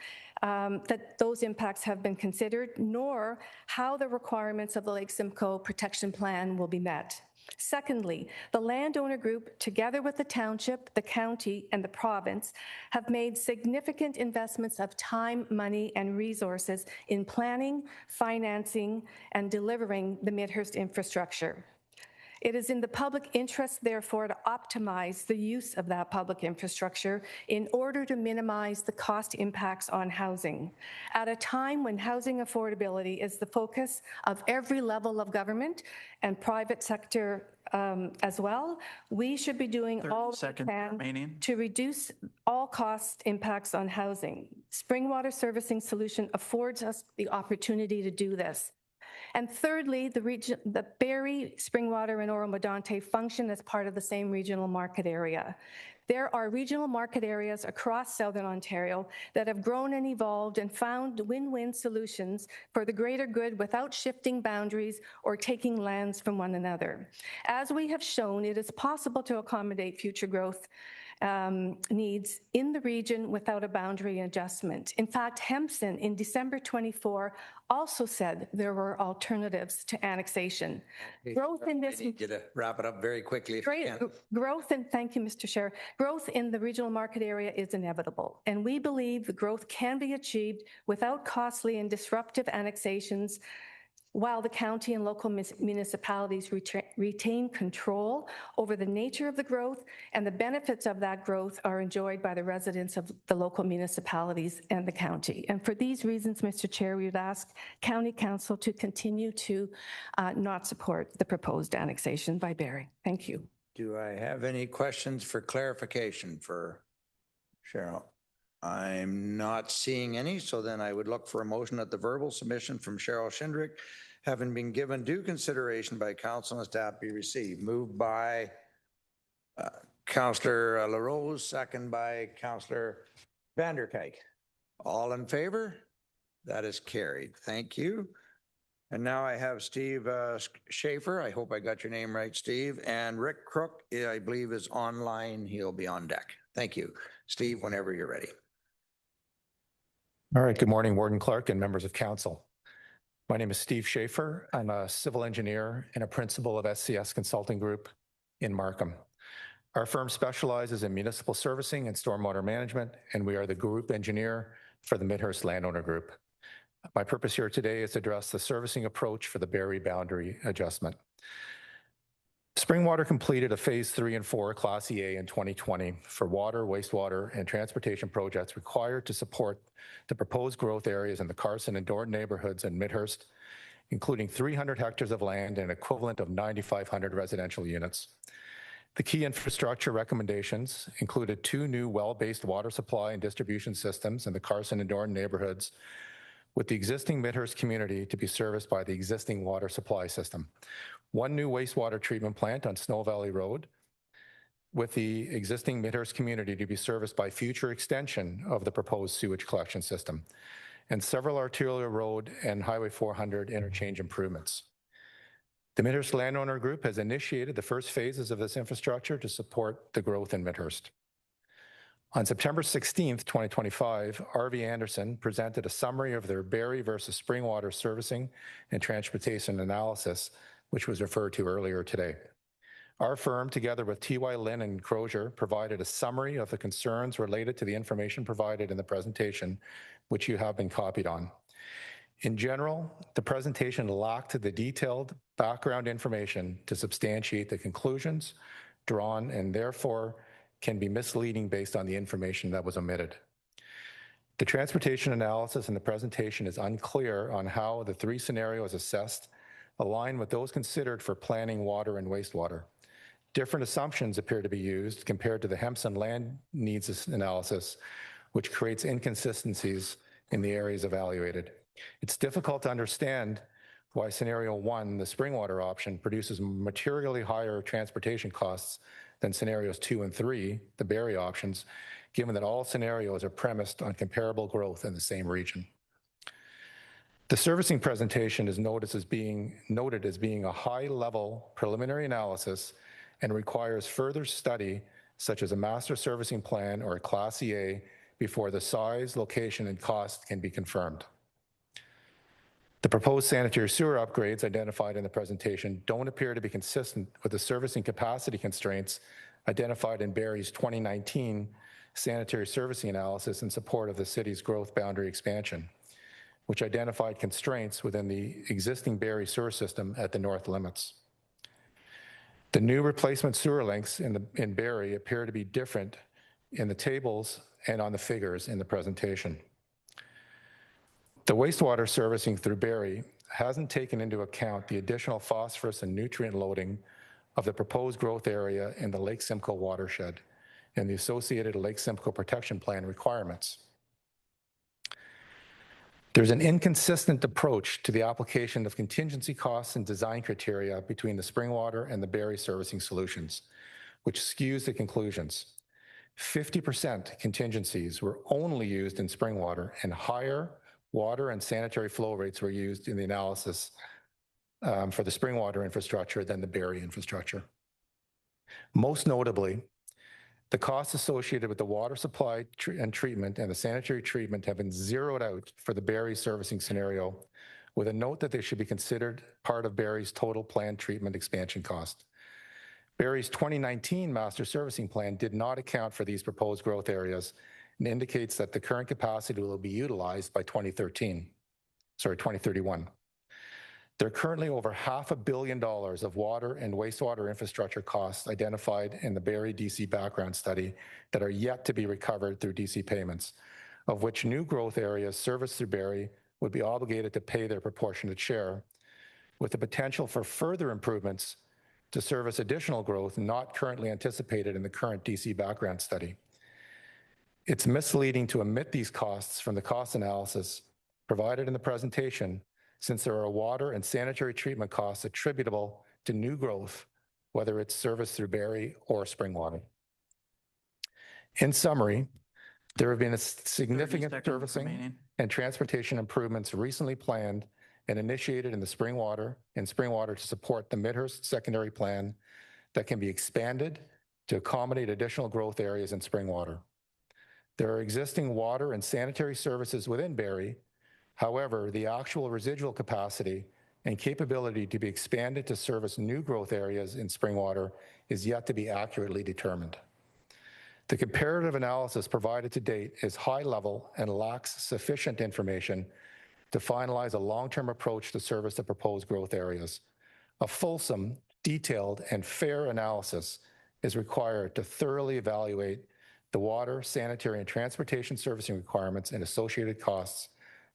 that those impacts have been considered, nor how the requirements of the Lake Simcoe protection plan will be met. Secondly, the landowner group, together with the township, the county, and the province, have made significant investments of time, money, and resources in planning, financing, and delivering the Midhurst infrastructure. It is in the public interest, therefore, to optimize the use of that public infrastructure in order to minimize the cost impacts on housing. At a time when housing affordability is the focus of every level of government and private sector as well, we should be doing all we can to reduce all cost impacts on housing. Springwater Servicing Solution affords us the opportunity to do this. And thirdly, the Barrie, Springwater, and Oro-Medonte function as part of the same regional market area. There are regional market areas across Southern Ontario that have grown and evolved and found win-win solutions for the greater good without shifting boundaries or taking lands from one another. As we have shown, it is possible to accommodate future growth needs in the region without a boundary adjustment. In fact, Hempson in December 24 also said there were alternatives to annexation. Growth in this. I need you to wrap it up very quickly if you Great can. growth, and thank you, Mr. Chair. Growth in the regional market area is inevitable, and we believe the growth can be achieved without costly and disruptive annexations, while the county and local municipalities retain control over the nature of the growth, and the benefits of that growth are enjoyed by the residents of the local municipalities and the county. And for these reasons, Mr. Chair, we would ask County Council to continue to not support the proposed annexation by Barrie. Thank you. Do I have any questions for clarification for Cheryl? I'm not seeing any, so then I would look for a motion that the verbal submission from Cheryl Shindrick, having been given due consideration by council and staff, be received. Moved by Councillor LaRose, second by Councillor Vanderkijk. All in favor? That is carried. Thank you. And now I have Steve Schaefer. I hope I got your name right, Steve. And Rick Crook, I believe, is online. He'll be on deck. Thank you. Steve, whenever you're ready. All right. Good morning, Warden Clark and members of council. My name is Steve Schaefer. I'm a civil engineer and a principal of SCS Consulting Group in Markham. Our firm specializes in municipal servicing and stormwater management, and we are the group engineer for the Midhurst Landowner Group. My purpose here today is to address the servicing approach for the Barrie boundary adjustment. Springwater completed a phase 3 and 4 Class EA in 2020 for water, wastewater, and transportation projects required to support the proposed growth areas in the Carson and Dorn neighborhoods in Midhurst, including 300 hectares of land and equivalent of 9,500 residential units. The key infrastructure recommendations included 2 new well-based water supply and distribution systems in the Carson and Dorn neighborhoods, with the existing Midhurst community to be serviced by the existing water supply system. 1 new wastewater treatment plant on Snow Valley Road, with the existing Midhurst community to be serviced by future extension of the proposed sewage collection system, and several arterial road and Highway 400 interchange improvements. The Midhurst Landowner Group has initiated the first phases of this infrastructure to support the growth in Midhurst. On September 16th, 2025, RV Anderson presented a summary of their Barrie versus Springwater servicing and transportation analysis, which was referred to earlier today. Our firm, together with TY Lynn and Crozier, provided a summary of the concerns related to the information provided in the presentation, which you have been copied on. In general, the presentation lacked the detailed background information to substantiate the conclusions drawn, and therefore can be misleading based on the information that was omitted. The transportation analysis in the presentation is unclear on how the 3 scenarios assessed align with those considered for planning water and wastewater. Different assumptions appear to be used compared to the Hempson land needs analysis, which creates inconsistencies in the areas evaluated. It's difficult to understand why scenario 1, the Springwater option, produces materially higher transportation costs than scenarios 2 and 3, the Barrie options, given that all scenarios are premised on comparable growth in the same region. The servicing presentation is noted as being a high-level preliminary analysis and requires further study, such as a master servicing plan or a Class EA, before the size, location, and cost can be confirmed. The proposed sanitary sewer upgrades identified in the presentation don't appear to be consistent with the servicing capacity constraints identified in Barrie's 2019 sanitary servicing analysis in support of the city's growth boundary expansion, which identified constraints within the existing Barrie sewer system at the north limits. The new replacement sewer links in Barrie appear to be different in the tables and on the figures in the presentation. The wastewater servicing through Barrie hasn't taken into account the additional phosphorus and nutrient loading of the proposed growth area in the Lake Simcoe watershed and the associated Lake Simcoe Protection Plan requirements. There's an inconsistent approach to the application of contingency costs and design criteria between the Springwater and the Barrie servicing solutions, which skews the conclusions. 50% contingencies were only used in Springwater, and higher water and sanitary flow rates were used in the analysis for the Springwater infrastructure than the Barrie infrastructure. Most notably, The costs associated with the water supply and treatment and the sanitary treatment have been zeroed out for the Barrie servicing scenario, with a note that they should be considered part of Barrie's total planned treatment expansion cost. Barrie's 2019 master servicing plan did not account for these proposed growth areas and indicates that the current capacity will be utilized by 2031. There are currently over $500 million of water and wastewater infrastructure costs identified in the Barrie DC background study that are yet to be recovered through DC payments, of which new growth areas serviced through Barrie would be obligated to pay their proportionate share, with the potential for further improvements to service additional growth not currently anticipated in the current DC background study. It's misleading to omit these costs from the cost analysis provided in the presentation, since there are water and sanitary treatment costs attributable to new growth, whether it's serviced through Barrie or Springwater. In summary, there have been a significant servicing and transportation improvements recently planned and initiated in Springwater to support the Midhurst secondary plan that can be expanded to accommodate additional growth areas in Springwater. There are existing water and sanitary services within Barrie. However, the actual residual capacity and capability to be expanded to service new growth areas in Springwater is yet to be accurately determined. The comparative analysis provided to date is high level and lacks sufficient information to finalize a long-term approach to service the proposed growth areas. A fulsome, detailed, and fair analysis is required to thoroughly evaluate the water, sanitary, and transportation servicing requirements and associated costs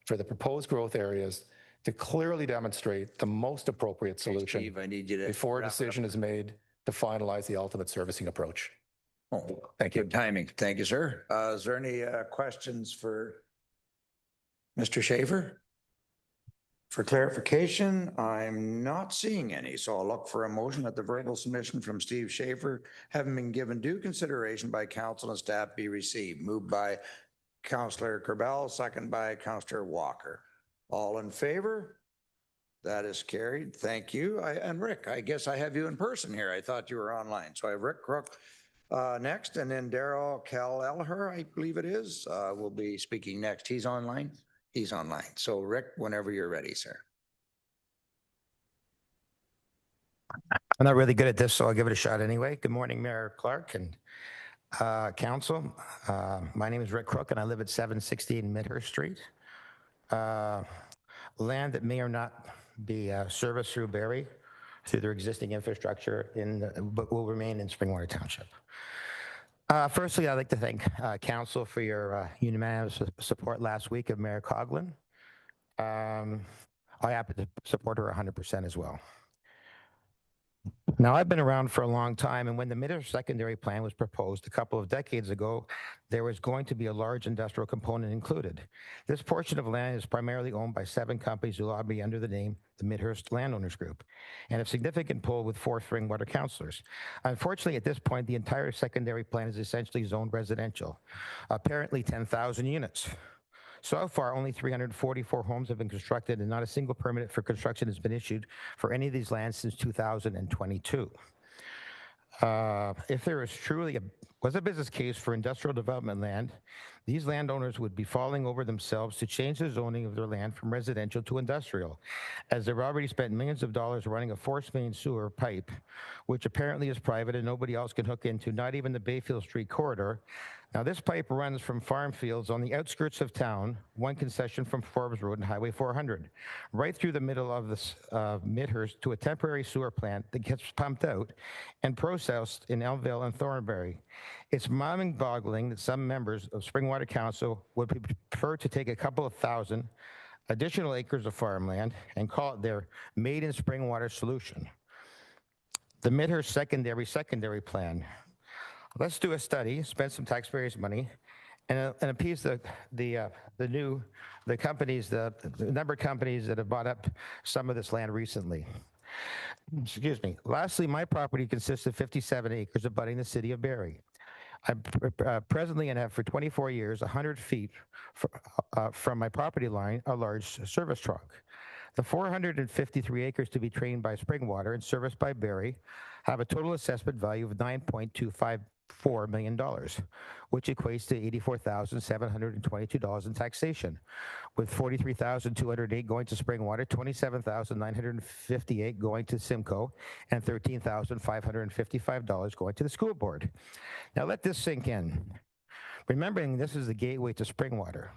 for the proposed growth areas to clearly demonstrate the most appropriate solution Steve, I need you to before a wrap it decision up. is made to finalize the ultimate servicing approach. Oh, Thank you. good timing. Thank you, sir. Is there any questions for Mr. Shaver? For clarification, I'm not seeing any, so I'll look for a motion that the verbal submission from Steve Shaver, having been given due consideration by council and staff, be received. Moved by Councillor Corbell, second by Councillor Walker. All in favor? That is carried. Thank you. And Rick, I guess I have you in person here. I thought you were online. So I have Rick Crook next, and then Daryl Kelleher, I believe it is, will be speaking next. He's online? He's online. So Rick, whenever you're ready, sir. I'm not really good at this, so I'll give it a shot anyway. Good morning, Mayor Clark and Council. My name is Rick Crook, and I live at 716 Midhurst Street. Land that may or not be serviced through Barrie through their existing infrastructure but will remain in Springwater Township. Firstly, I'd like to thank Council for your unanimous support last week of Mayor Coughlin. I happen to support her 100% as well. Now, I've been around for a long time, and when the Midhurst secondary plan was proposed a couple of decades ago, there was going to be a large industrial component included. This portion of land is primarily owned by 7 companies who lobby under the name the Midhurst Landowners Group, and a significant pull with 4 Springwater councillors. Unfortunately, at this point, the entire secondary plan is essentially zoned residential, apparently 10,000 units. So far, only 344 homes have been constructed, and not a single permit for construction has been issued for any of these lands since 2022. If there is truly was a business case for industrial development land, these landowners would be falling over themselves to change the zoning of their land from residential to industrial, as they've already spent millions of dollars running a force main sewer pipe, which apparently is private and nobody else can hook into, not even the Bayfield Street corridor. Now, this pipe runs from farm fields on the outskirts of town, one concession from Forbes Road and Highway 400, right through the middle of this Midhurst to a temporary sewer plant that gets pumped out and processed in Elmvale and Thornbury. It's mind-boggling that some members of Springwater Council would prefer to take a couple of thousand additional acres of farmland and call it their made in Springwater solution. The Midhurst secondary plan. Let's do a study, spend some taxpayers' money, and appease the companies, the number of companies that have bought up some of this land recently. Excuse me. Lastly, my property consists of 57 acres abutting the city of Barrie. I presently and have for 24 years, 100 feet from my property line, a large service trunk. The 453 acres to be drained by Springwater and serviced by Barrie have a total assessment value of $9.25 $4 million, which equates to $84,722 in taxation, with $43,208 going to Springwater, $27,958 going to Simcoe, and $13,555 going to the school board. Now let this sink in. Remembering this is the gateway to Springwater,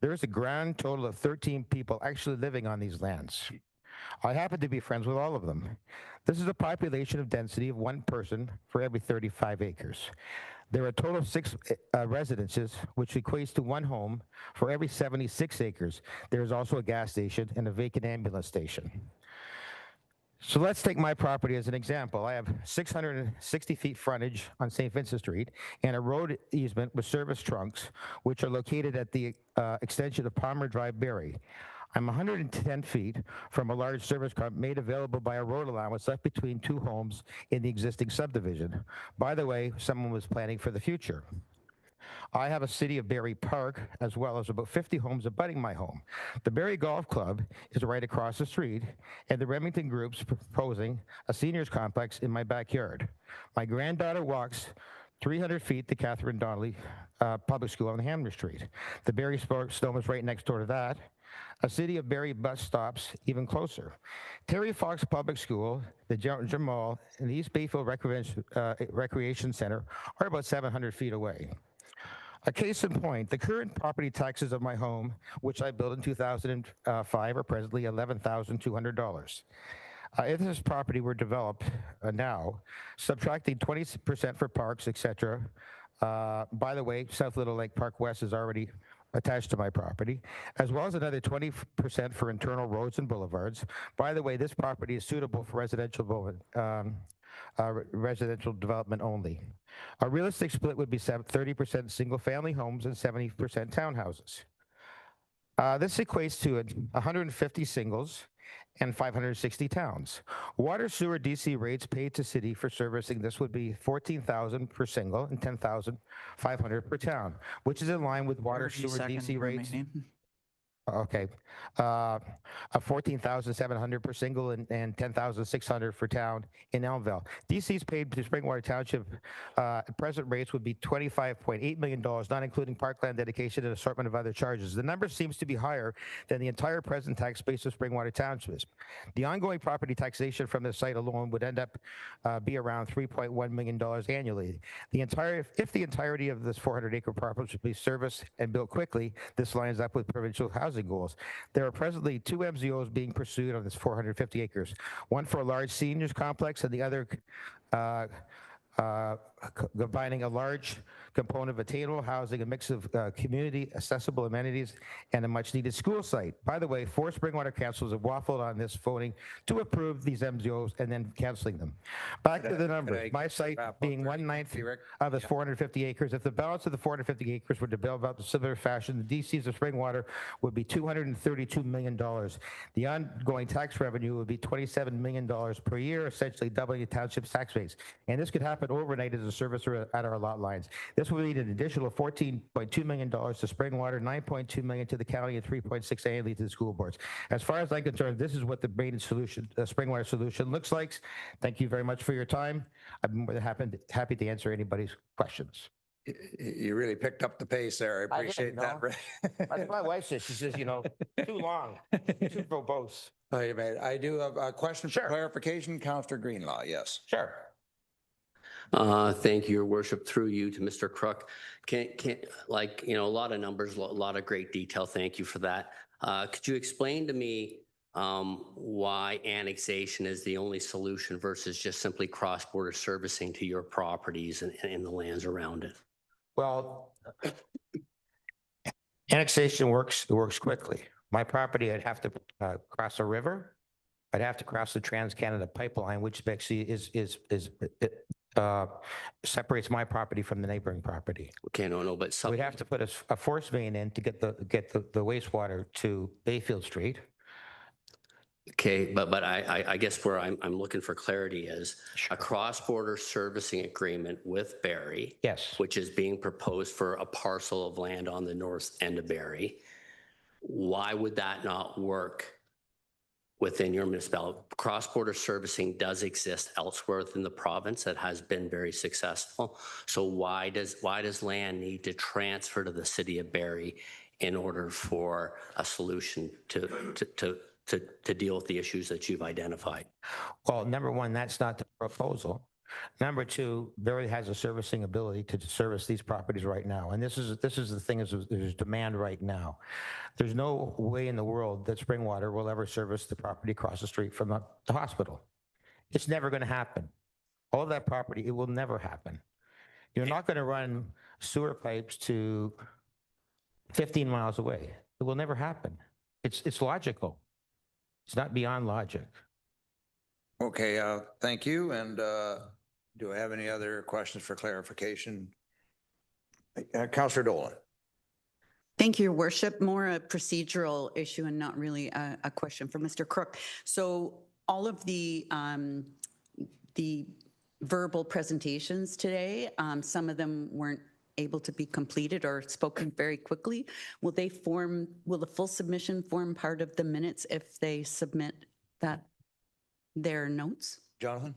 there is a grand total of 13 people actually living on these lands. I happen to be friends with all of them. This is a population of density of 1 person for every 35 acres. There are a total of 6 residences, which equates to 1 home for every 76 acres. There is also a gas station and a vacant ambulance station. So let's take my property as an example. I have 660 feet frontage on St. Vincent Street and a road easement with service trunks, which are located at the extension of Palmer Drive, Barrie. I'm 110 feet from a large service car made available by a road allowance left between 2 homes in the existing subdivision. By the way, someone was planning for the future. I have a City of Barrie Park, as well as about 50 homes abutting my home. The Barrie Golf Club is right across the street, and the Remington Group's proposing a seniors complex in my backyard. My granddaughter walks 300 feet to Catherine Donnelly Public School on Hamner Street. The Barrie Stone is right next door to that. A City of Barrie bus stops even closer. Terry Fox Public School, the Jamal, and the East Bayfield Recreation Center are about 700 feet away. A case in point, the current property taxes of my home, which I built in 2005, are presently $11,200. If this property were developed now, subtracting 20% for parks, etc. By the way, South Little Lake Park West is already attached to my property, as well as another 20% for internal roads and boulevards. By the way, this property is suitable for residential development only. A realistic split would be 30% single-family homes and 70% townhouses. This equates to 150 singles and 560 towns. Water sewer DC rates paid to city for servicing this would be $14,000 per single and $10,500 per town, which is in line with water sewer DC rates. Okay, $14,700 per single and $10,600 for town in Elmville. DC's paid to Springwater Township at present rates would be $25.8 million, not including parkland dedication and assortment of other charges. The number seems to be higher than the entire present tax base of Springwater Township. The ongoing property taxation from this site alone would end up be around $3.1 million annually. If the entirety of this 400-acre property should be serviced and built quickly, this lines up with provincial housing goals. There are presently 2 MZOs being pursued on this 450 acres, one for a large seniors complex and the other combining a large component of attainable housing, a mix of community accessible amenities, and a much needed school site. By the way, 4 Springwater councils have waffled on this voting to approve these MZOs and then canceling them. Back to the numbers. My site being 1/9 of this 450 acres. If the balance of the 450 acres were developed out in similar fashion, the DCs of Springwater would be $232 million. The ongoing tax revenue would be $27 million per year, essentially doubling the township's tax base. And this could happen overnight as a service at our lot lines. This will lead an additional $14.2 million to Springwater, $9.2 million to the county, and $3.6 annually to the school boards. As far as I'm concerned, this is what the braided solution, Springwater solution looks like. Thank you very much for your time. I'm more than happy to answer anybody's questions. You really picked up the pace there. I appreciate that. That's what my wife says. She says, too long, too verbose. I do have a question for clarification. Councillor Greenlaw, yes. Sure. Thank you, Your Worship. Through you to Mr. Crook. A lot of numbers, a lot of great detail. Thank you for that. Could you explain to me why annexation is the only solution versus just simply cross-border servicing to your properties and the lands around it? Well, annexation works quickly. My property, I'd have to cross a river. I'd have to cross the Trans-Canada pipeline, which actually separates my property from the neighboring property. Okay, no, but we'd have to put a force main in to get the wastewater to Bayfield Street. Okay, but I guess where I'm looking for clarity is a cross-border servicing agreement with Barrie, yes, which is being proposed for a parcel of land on the north end of Barrie. Why would that not work within your municipality. Cross-border servicing does exist elsewhere within the province that has been very successful. So why does land need to transfer to the city of Barrie in order for a solution to deal with the issues that you've identified? Well, number one, that's not the proposal. Number two, Barrie has a servicing ability to service these properties right now. And this is the thing, is there's demand right now. There's no way in the world that Springwater will ever service the property across the street from the hospital. It's never going to happen. All of that property, it will never happen. You're not going to run sewer pipes to 15 miles away. It will never happen. It's logical. It's not beyond logic. Okay, thank you. And do I have any other questions for clarification? Councillor Dolan. Thank you, Your Worship. More a procedural issue and not really a question for Mr. Crook. So all of the verbal presentations today, some of them weren't able to be completed or spoken very quickly. Will the full submission form part of the minutes if they submit their notes? Jonathan?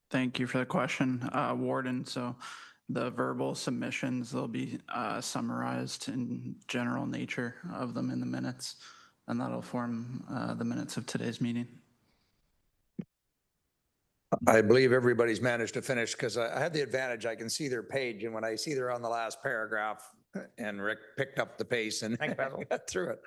Thank you for the question, Warden. So the verbal submissions, they'll be summarized in general nature of them in the minutes, and that'll form the minutes of today's meeting. I believe everybody's managed to finish, because I had the advantage, I can see their page, and when I see they're on the last paragraph, and Rick picked up the pace and got through it.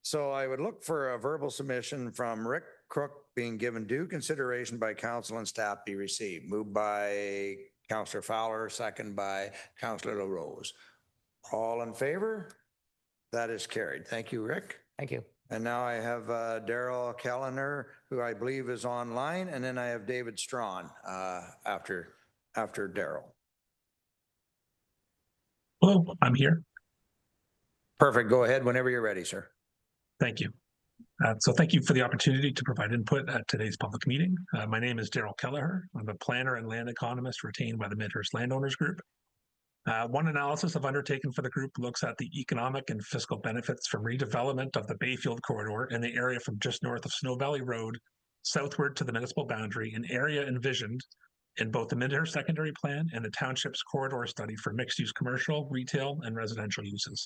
So I would look for a verbal submission from Rick Crook being given due consideration by council and staff be received. Moved by Councillor Fowler, second by Councillor LaRose. All in favor? That is carried. Thank you, Rick. Thank you. And now I have Daryl Kellner, who I believe is online, and then I have David Strawn after Daryl. Hello, I'm here. Perfect. Go ahead whenever you're ready, sir. Thank you. So thank you for the opportunity to provide input at today's public meeting. My name is Daryl Kelleher. I'm a planner and land economist retained by the Midhurst Landowners Group. One analysis I've undertaken for the group looks at the economic and fiscal benefits from redevelopment of the Bayfield corridor in the area from just north of Snow Valley Road southward to the municipal boundary, an area envisioned in both the Midhurst secondary plan and the township's corridor study for mixed-use commercial, retail, and residential uses.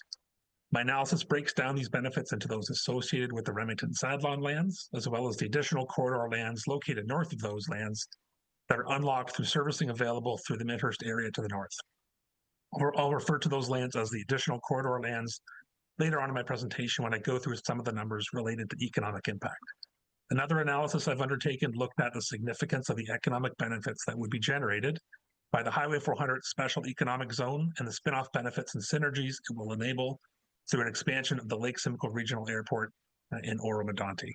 My analysis breaks down these benefits into those associated with the Remington Sadlon lands, as well as the additional corridor lands located north of those lands that are unlocked through servicing available through the Midhurst area to the north. I'll refer to those lands as the additional corridor lands later on in my presentation when I go through some of the numbers related to economic impact. Another analysis I've undertaken looked at the significance of the economic benefits that would be generated by the Highway 400 Special Economic Zone and the spin-off benefits and synergies it will enable through an expansion of the Lake Simcoe Regional Airport in Oro-Medonte.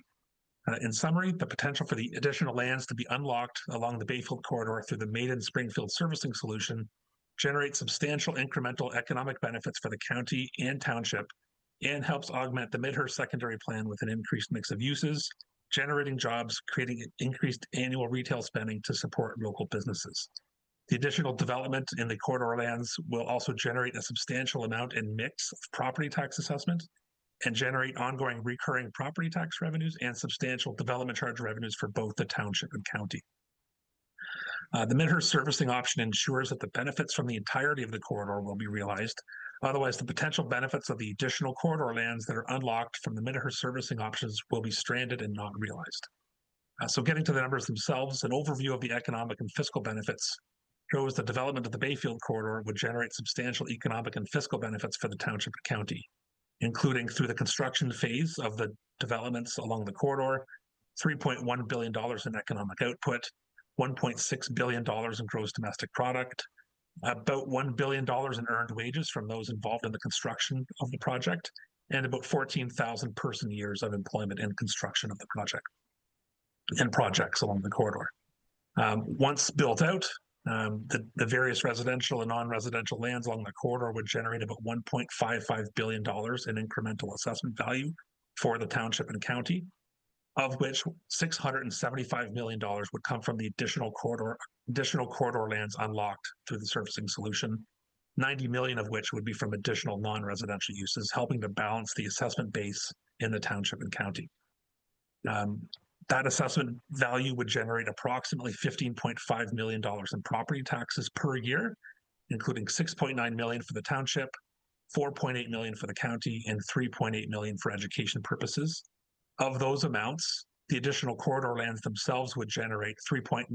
In summary, the potential for the additional lands to be unlocked along the Bayfield corridor through the Maiden-Springfield servicing solution generates substantial incremental economic benefits for the county and township, and helps augment the Midhurst secondary plan with an increased mix of uses, generating jobs, creating increased annual retail spending to support local businesses. The additional development in the corridor lands will also generate a substantial amount in mix of property tax assessment and generate ongoing recurring property tax revenues and substantial development charge revenues for both the township and county. The Midhurst servicing option ensures that the benefits from the entirety of the corridor will be realized. Otherwise, the potential benefits of the additional corridor lands that are unlocked from the Midhurst servicing options will be stranded and not realized. So getting to the numbers themselves, an overview of the economic and fiscal benefits shows the development of the Bayfield corridor would generate substantial economic and fiscal benefits for the township and county, including through the construction phase of the developments along the corridor, $3.1 billion in economic output, $1.6 billion in gross domestic product, about $1 billion in earned wages from those involved in the construction of the project, and about 14,000 person years of employment in construction of the project and projects along the corridor. Once built out, the various residential and non-residential lands along the corridor would generate about $1.55 billion in incremental assessment value for the township and county, of which $675 million would come from the additional corridor lands unlocked through the servicing solution, 90 million of which would be from additional non-residential uses, helping to balance the assessment base in the township and county. That assessment value would generate approximately $15.5 million in property taxes per year, including $6.9 million for the township, $4.8 million for the county, and $3.8 million for education purposes. Of those amounts, the additional corridor lands themselves would generate $3.0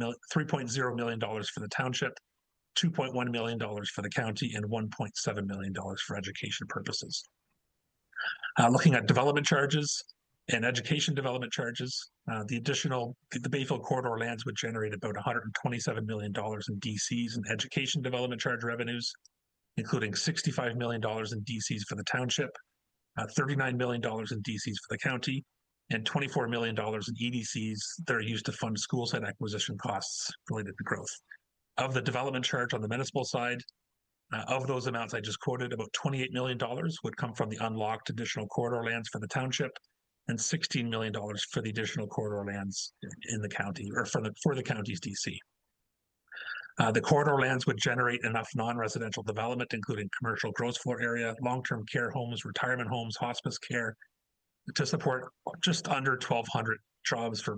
million for the township, $2.1 million for the county, and $1.7 million for education purposes. Looking at development charges and education development charges, the Bayfield corridor lands would generate about $127 million in DCs and education development charge revenues, including $65 million in DCs for the township, $39 million in DCs for the county, and $24 million in EDCs that are used to fund school site acquisition costs related to growth. Of the development charge on the municipal side, of those amounts I just quoted, about $28 million would come from the unlocked additional corridor lands for the township, and $16 million for the additional corridor lands in the county, or for the county's DC. The corridor lands would generate enough non-residential development, including commercial gross floor area, long-term care homes, retirement homes, hospice care, to support just under 1,200 jobs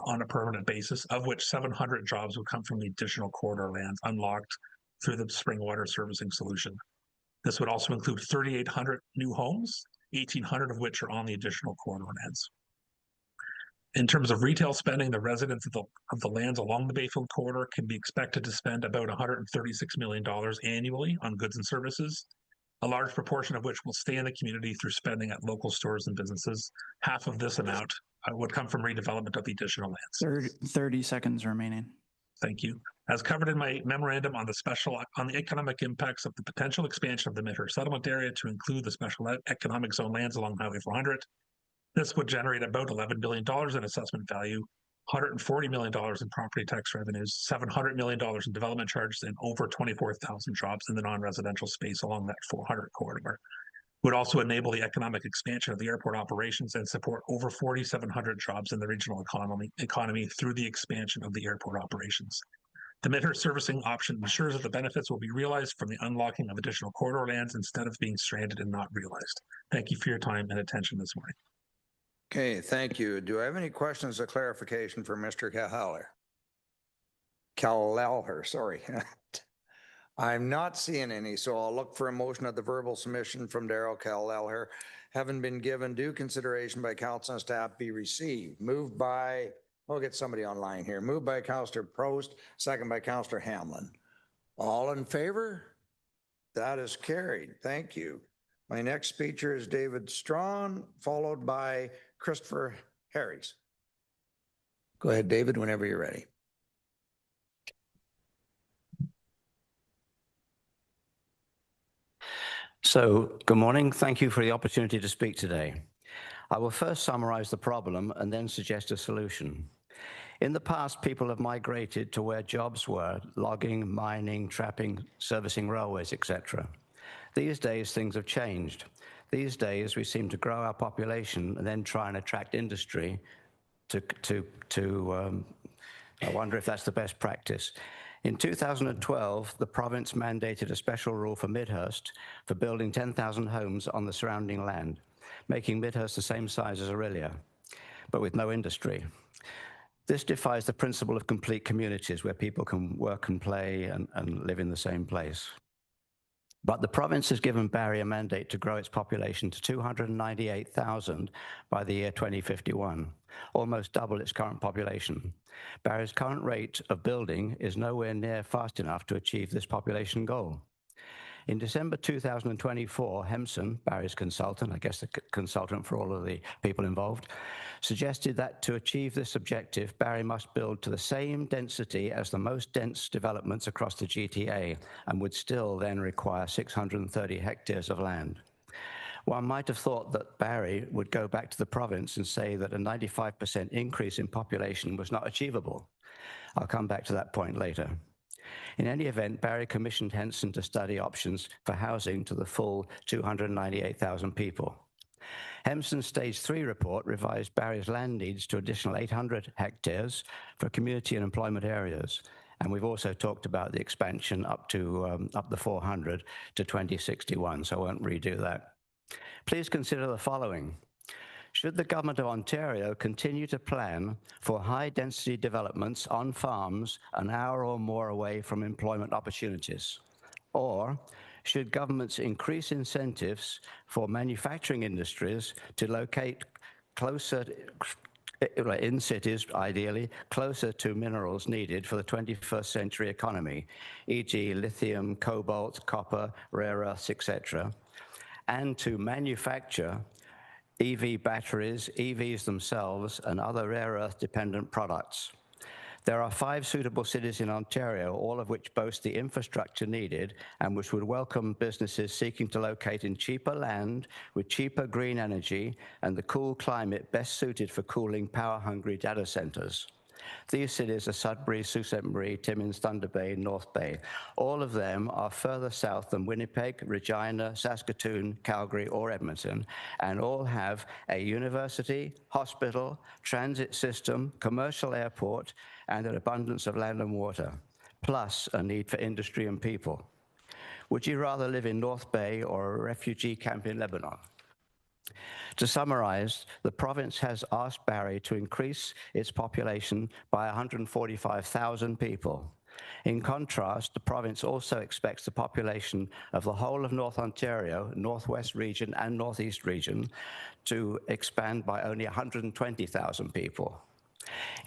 on a permanent basis, of which 700 jobs would come from the additional corridor lands unlocked through the spring water servicing solution. This would also include 3,800 new homes, 1,800 of which are on the additional corridor lands. In terms of retail spending, the residents of the lands along the Bayfield corridor can be expected to spend about $136 million annually on goods and services, a large proportion of which will stay in the community through spending at local stores and businesses. Half of this amount would come from redevelopment of the additional lands. 30 seconds remaining. Thank you. As covered in my memorandum on the economic impacts of the potential expansion of the Midhurst settlement area to include the special economic zone lands along Highway 400, this would generate about $11 billion in assessment value, $140 million in property tax revenues, $700 million in development charges, and over 24,000 jobs in the non-residential space along that 400 corridor. Would also enable the economic expansion of the airport operations and support over 4,700 jobs in the regional economy through the expansion of the airport operations. The Midhurst servicing option ensures that the benefits will be realized from the unlocking of additional corridor lands instead of being stranded and not realized. Thank you for your time and attention this morning. Okay, thank you. Do I have any questions or clarification for Mr. Kelleher, sorry. I'm not seeing any, so I'll look for a motion that the verbal submission from Daryl Kelleher, having been given due consideration by council and staff, be received. Moved by, we'll get somebody online here. Moved by Councillor Prost, second by Councillor Hamlin. All in favor? That is carried. Thank you. My next speaker is David Strawn, followed by Christopher Harries. Go ahead, David, whenever you're ready. So, good morning. Thank you for the opportunity to speak today. I will first summarize the problem and then suggest a solution. In the past, people have migrated to where jobs were: logging, mining, trapping, servicing railways, etc. These days, things have changed. These days, we seem to grow our population and then try and attract industry I wonder if that's the best practice. In 2012, the province mandated a special rule for Midhurst for building 10,000 homes on the surrounding land, making Midhurst the same size as Orillia, but with no industry. This defies the principle of complete communities where people can work and play and live in the same place. But the province has given Barrie a mandate to grow its population to 298,000 by the year 2051, almost double its current population. Barrie's current rate of building is nowhere near fast enough to achieve this population goal. In December 2024, Hemson, Barrie's consultant, I guess the consultant for all of the people involved, suggested that to achieve this objective, Barrie must build to the same density as the most dense developments across the GTA and would still then require 630 hectares of land. One might have thought that Barrie would go back to the province and say that a 95% increase in population was not achievable. I'll come back to that point later. In any event, Barrie commissioned Henson to study options for housing to the full 298,000 people. Hemson's Stage 3 report revised Barrie's land needs to additional 800 hectares for community and employment areas. And we've also talked about the expansion up the 400 to 2061, so I won't redo that. Please consider the following. Should the Government of Ontario continue to plan for high-density developments on farms an hour or more away from employment opportunities? Or should governments increase incentives for manufacturing industries to locate closer in cities, ideally, closer to minerals needed for the 21st century economy, e.g. lithium, cobalt, copper, rare earths, etc., and to manufacture EV batteries, EVs themselves, and other rare earth-dependent products? There are 5 suitable cities in Ontario, all of which boast the infrastructure needed and which would welcome businesses seeking to locate in cheaper land with cheaper green energy and the cool climate best suited for cooling power-hungry data centers. These cities are Sudbury, Sault Ste. Marie, Timmins, Thunder Bay, North Bay. All of them are further south than Winnipeg, Regina, Saskatoon, Calgary, or Edmonton, and all have a university, hospital, transit system, commercial airport, and an abundance of land and water, plus a need for industry and people. Would you rather live in North Bay or a refugee camp in Lebanon? To summarize, the province has asked Barrie to increase its population by 145,000 people. In contrast, the province also expects the population of the whole of North Ontario, Northwest region, and Northeast region to expand by only 120,000 people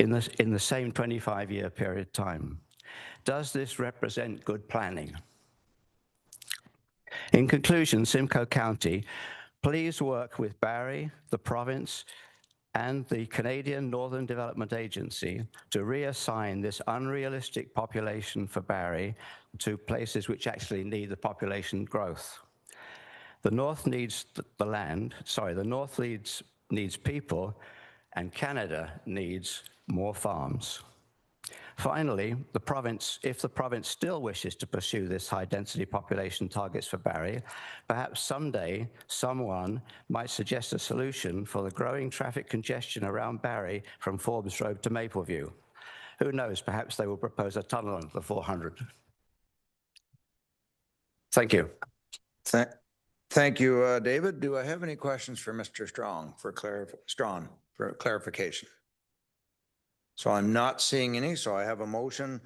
in the same 25-year period of time. Does this represent good planning? In conclusion, Simcoe County, please work with Barrie, the province, and the Canadian Northern Development Agency to reassign this unrealistic population for Barrie to places which actually need the population growth. The North needs the land, the North needs people, and Canada needs more farms. Finally, if the province still wishes to pursue this high-density population targets for Barrie, perhaps someday someone might suggest a solution for the growing traffic congestion around Barrie from Forbes Road to Mapleview. Who knows, perhaps they will propose a tunnel under the 400. Thank you. Thank you, David. Do I have any questions for Mr. Strong for clarification? So I'm not seeing any, so I have a motion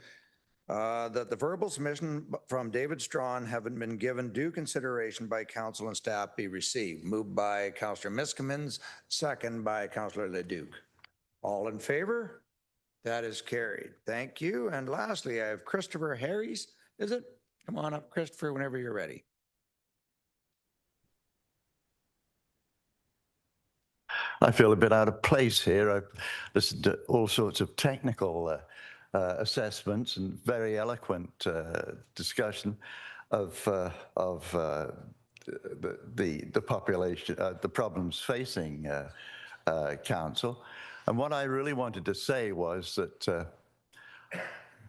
that the verbal submission from David Strawn having been given due consideration by council and staff be received. Moved by Councillor Miskimins, second by Councillor Leduc. All in favor? That is carried. Thank you. And lastly, I have Christopher Harries. Is it? Come on up, Christopher, whenever you're ready. I feel a bit out of place here. I've listened to all sorts of technical assessments and very eloquent discussion of the population, the problems facing council. And what I really wanted to say was that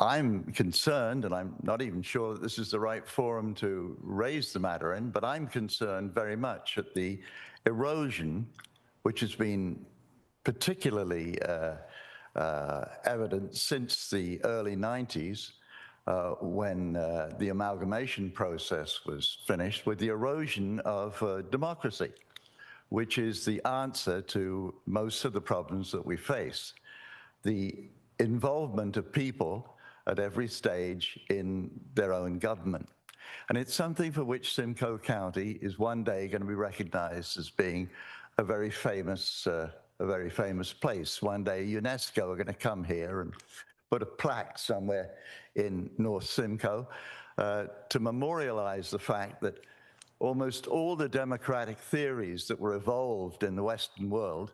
I'm concerned, and I'm not even sure that this is the right forum to raise the matter in, but I'm concerned very much at the erosion which has been particularly evident since the early 90s when the amalgamation process was finished, with the erosion of democracy, which is the answer to most of the problems that we face. The involvement of people at every stage in their own government. And it's something for which Simcoe County is one day going to be recognized as being a very famous place. One day UNESCO are going to come here and put a plaque somewhere in North Simcoe to memorialize the fact that almost all the democratic theories that were evolved in the Western world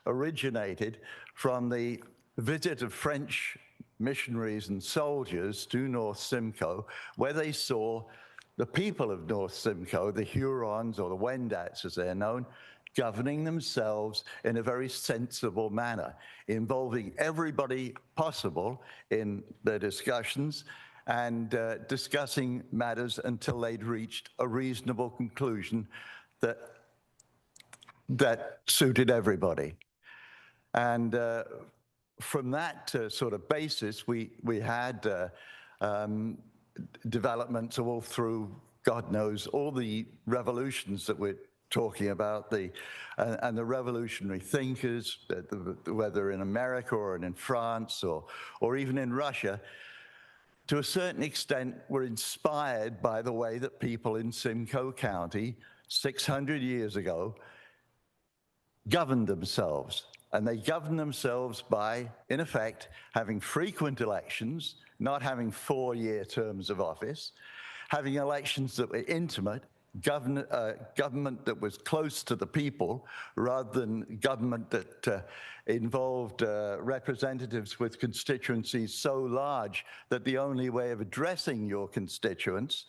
originated from the visit of French missionaries and soldiers to North Simcoe, where they saw the people of North Simcoe, the Hurons or the Wendats as they're known, governing themselves in a very sensible manner, involving everybody possible in their discussions and discussing matters until they'd reached a reasonable conclusion that suited everybody. And from that sort of basis, we had developments all through, God knows, all the revolutions that we're talking about and the revolutionary thinkers, whether in America or in France or even in Russia, to a certain extent were inspired by the way that people in Simcoe County 600 years ago governed themselves. And they governed themselves by, in effect, having frequent elections, not having 4-year terms of office, having elections that were intimate, government that was close to the people rather than government that involved representatives with constituencies so large that the only way of addressing your constituents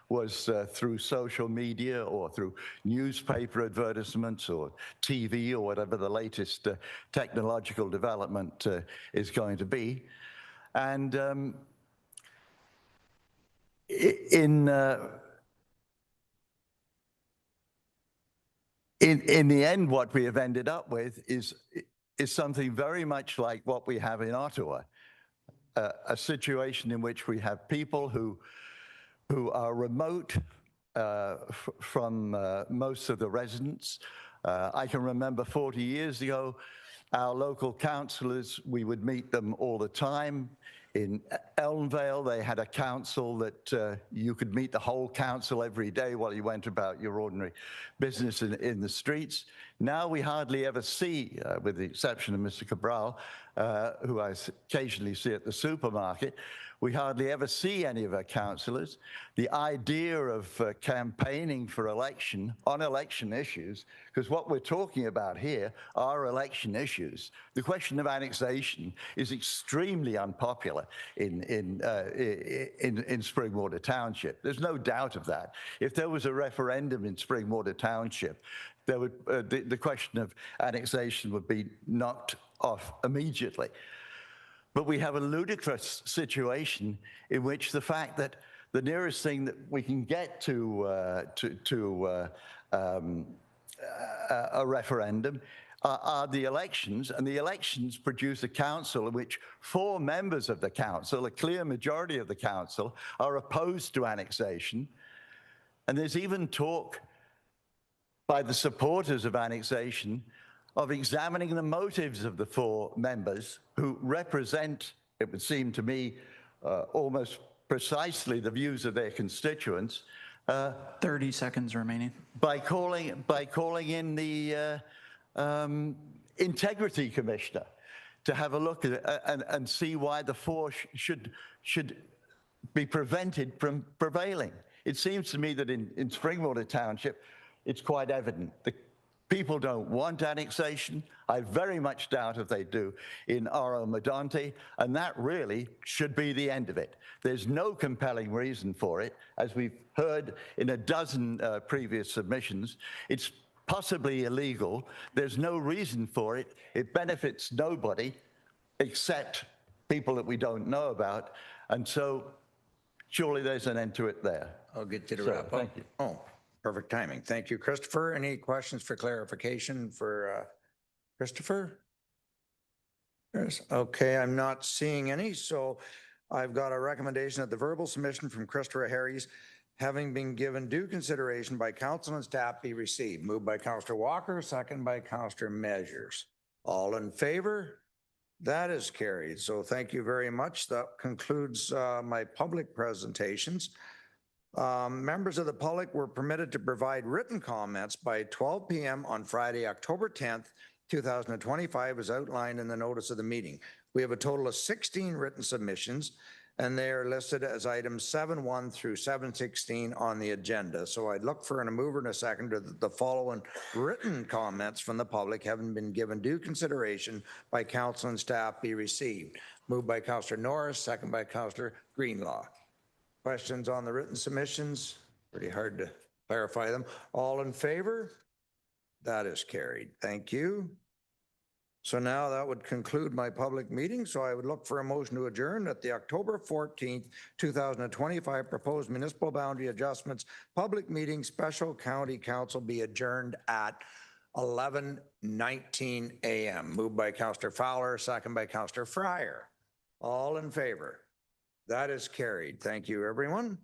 was through social media or through newspaper advertisements or TV or whatever the latest technological development is going to be. And in the end, what we have ended up with is something very much like what we have in Ottawa, a situation in which we have people who are remote from most of the residents. I can remember 40 years ago, our local councillors, we would meet them all the time. In Elmvale, they had a council that you could meet the whole council every day while you went about your ordinary business in the streets. Now we hardly ever see, with the exception of Mr. Cabral, who I occasionally see at the supermarket, we hardly ever see any of our councillors. The idea of campaigning for election on election issues, because what we're talking about here are election issues. The question of annexation is extremely unpopular in Springwater Township. There's no doubt of that. If there was a referendum in Springwater Township, there would, the question of annexation would be knocked off immediately. But we have a ludicrous situation in which the fact that the nearest thing that we can get to a referendum are the elections, and the elections produce a council in which 4 members of the council, a clear majority of the council, are opposed to annexation. And there's even talk by the supporters of annexation of examining the motives of the 4 members who represent, it would seem to me, almost precisely the views of their constituents. 30 seconds remaining. By calling in the integrity commissioner to have a look at it and see why the 4 should be prevented from prevailing. It seems to me that in Springwater Township, it's quite evident. The people don't want annexation. I very much doubt if they do in Oro-Medonte, and that really should be the end of it. There's no compelling reason for it. As we've heard in a dozen previous submissions, it's possibly illegal. There's no reason for it. It benefits nobody except people that we don't know about. And so surely there's an end to it there. I'll get you to wrap up. Thank you. Oh, perfect timing. Thank you, Christopher. Any questions for clarification for Christopher? Yes. Okay, I'm not seeing any. So I've got a recommendation that the verbal submission from Christopher Harries, having been given due consideration by council and staff, be received. Moved by Councillor Walker, second by Councillor Measures. All in favor? That is carried. So thank you very much. That concludes my public presentations. Members of the public were permitted to provide written comments by 12 p.m. on Friday, October 10th, 2025, as outlined in the notice of the meeting. We have a total of 16 written submissions, and they are listed as items 7.1 through 7.16 on the agenda. So I'd look for a mover and a seconder that the following written comments from the public, having been given due consideration by council and staff, be received. Moved by Councillor Norris, second by Councillor Greenlaw. Questions on the written submissions? Pretty hard to clarify them. All in favor? That is carried. Thank you. So now that would conclude my public meeting. So I would look for a motion to adjourn at the October 14th, 2025 proposed municipal boundary adjustments public meeting special county council be adjourned at 11:19 a.m. Moved by Councillor Fowler, second by Councillor Fryer. All in favor? That is carried. Thank you, everyone.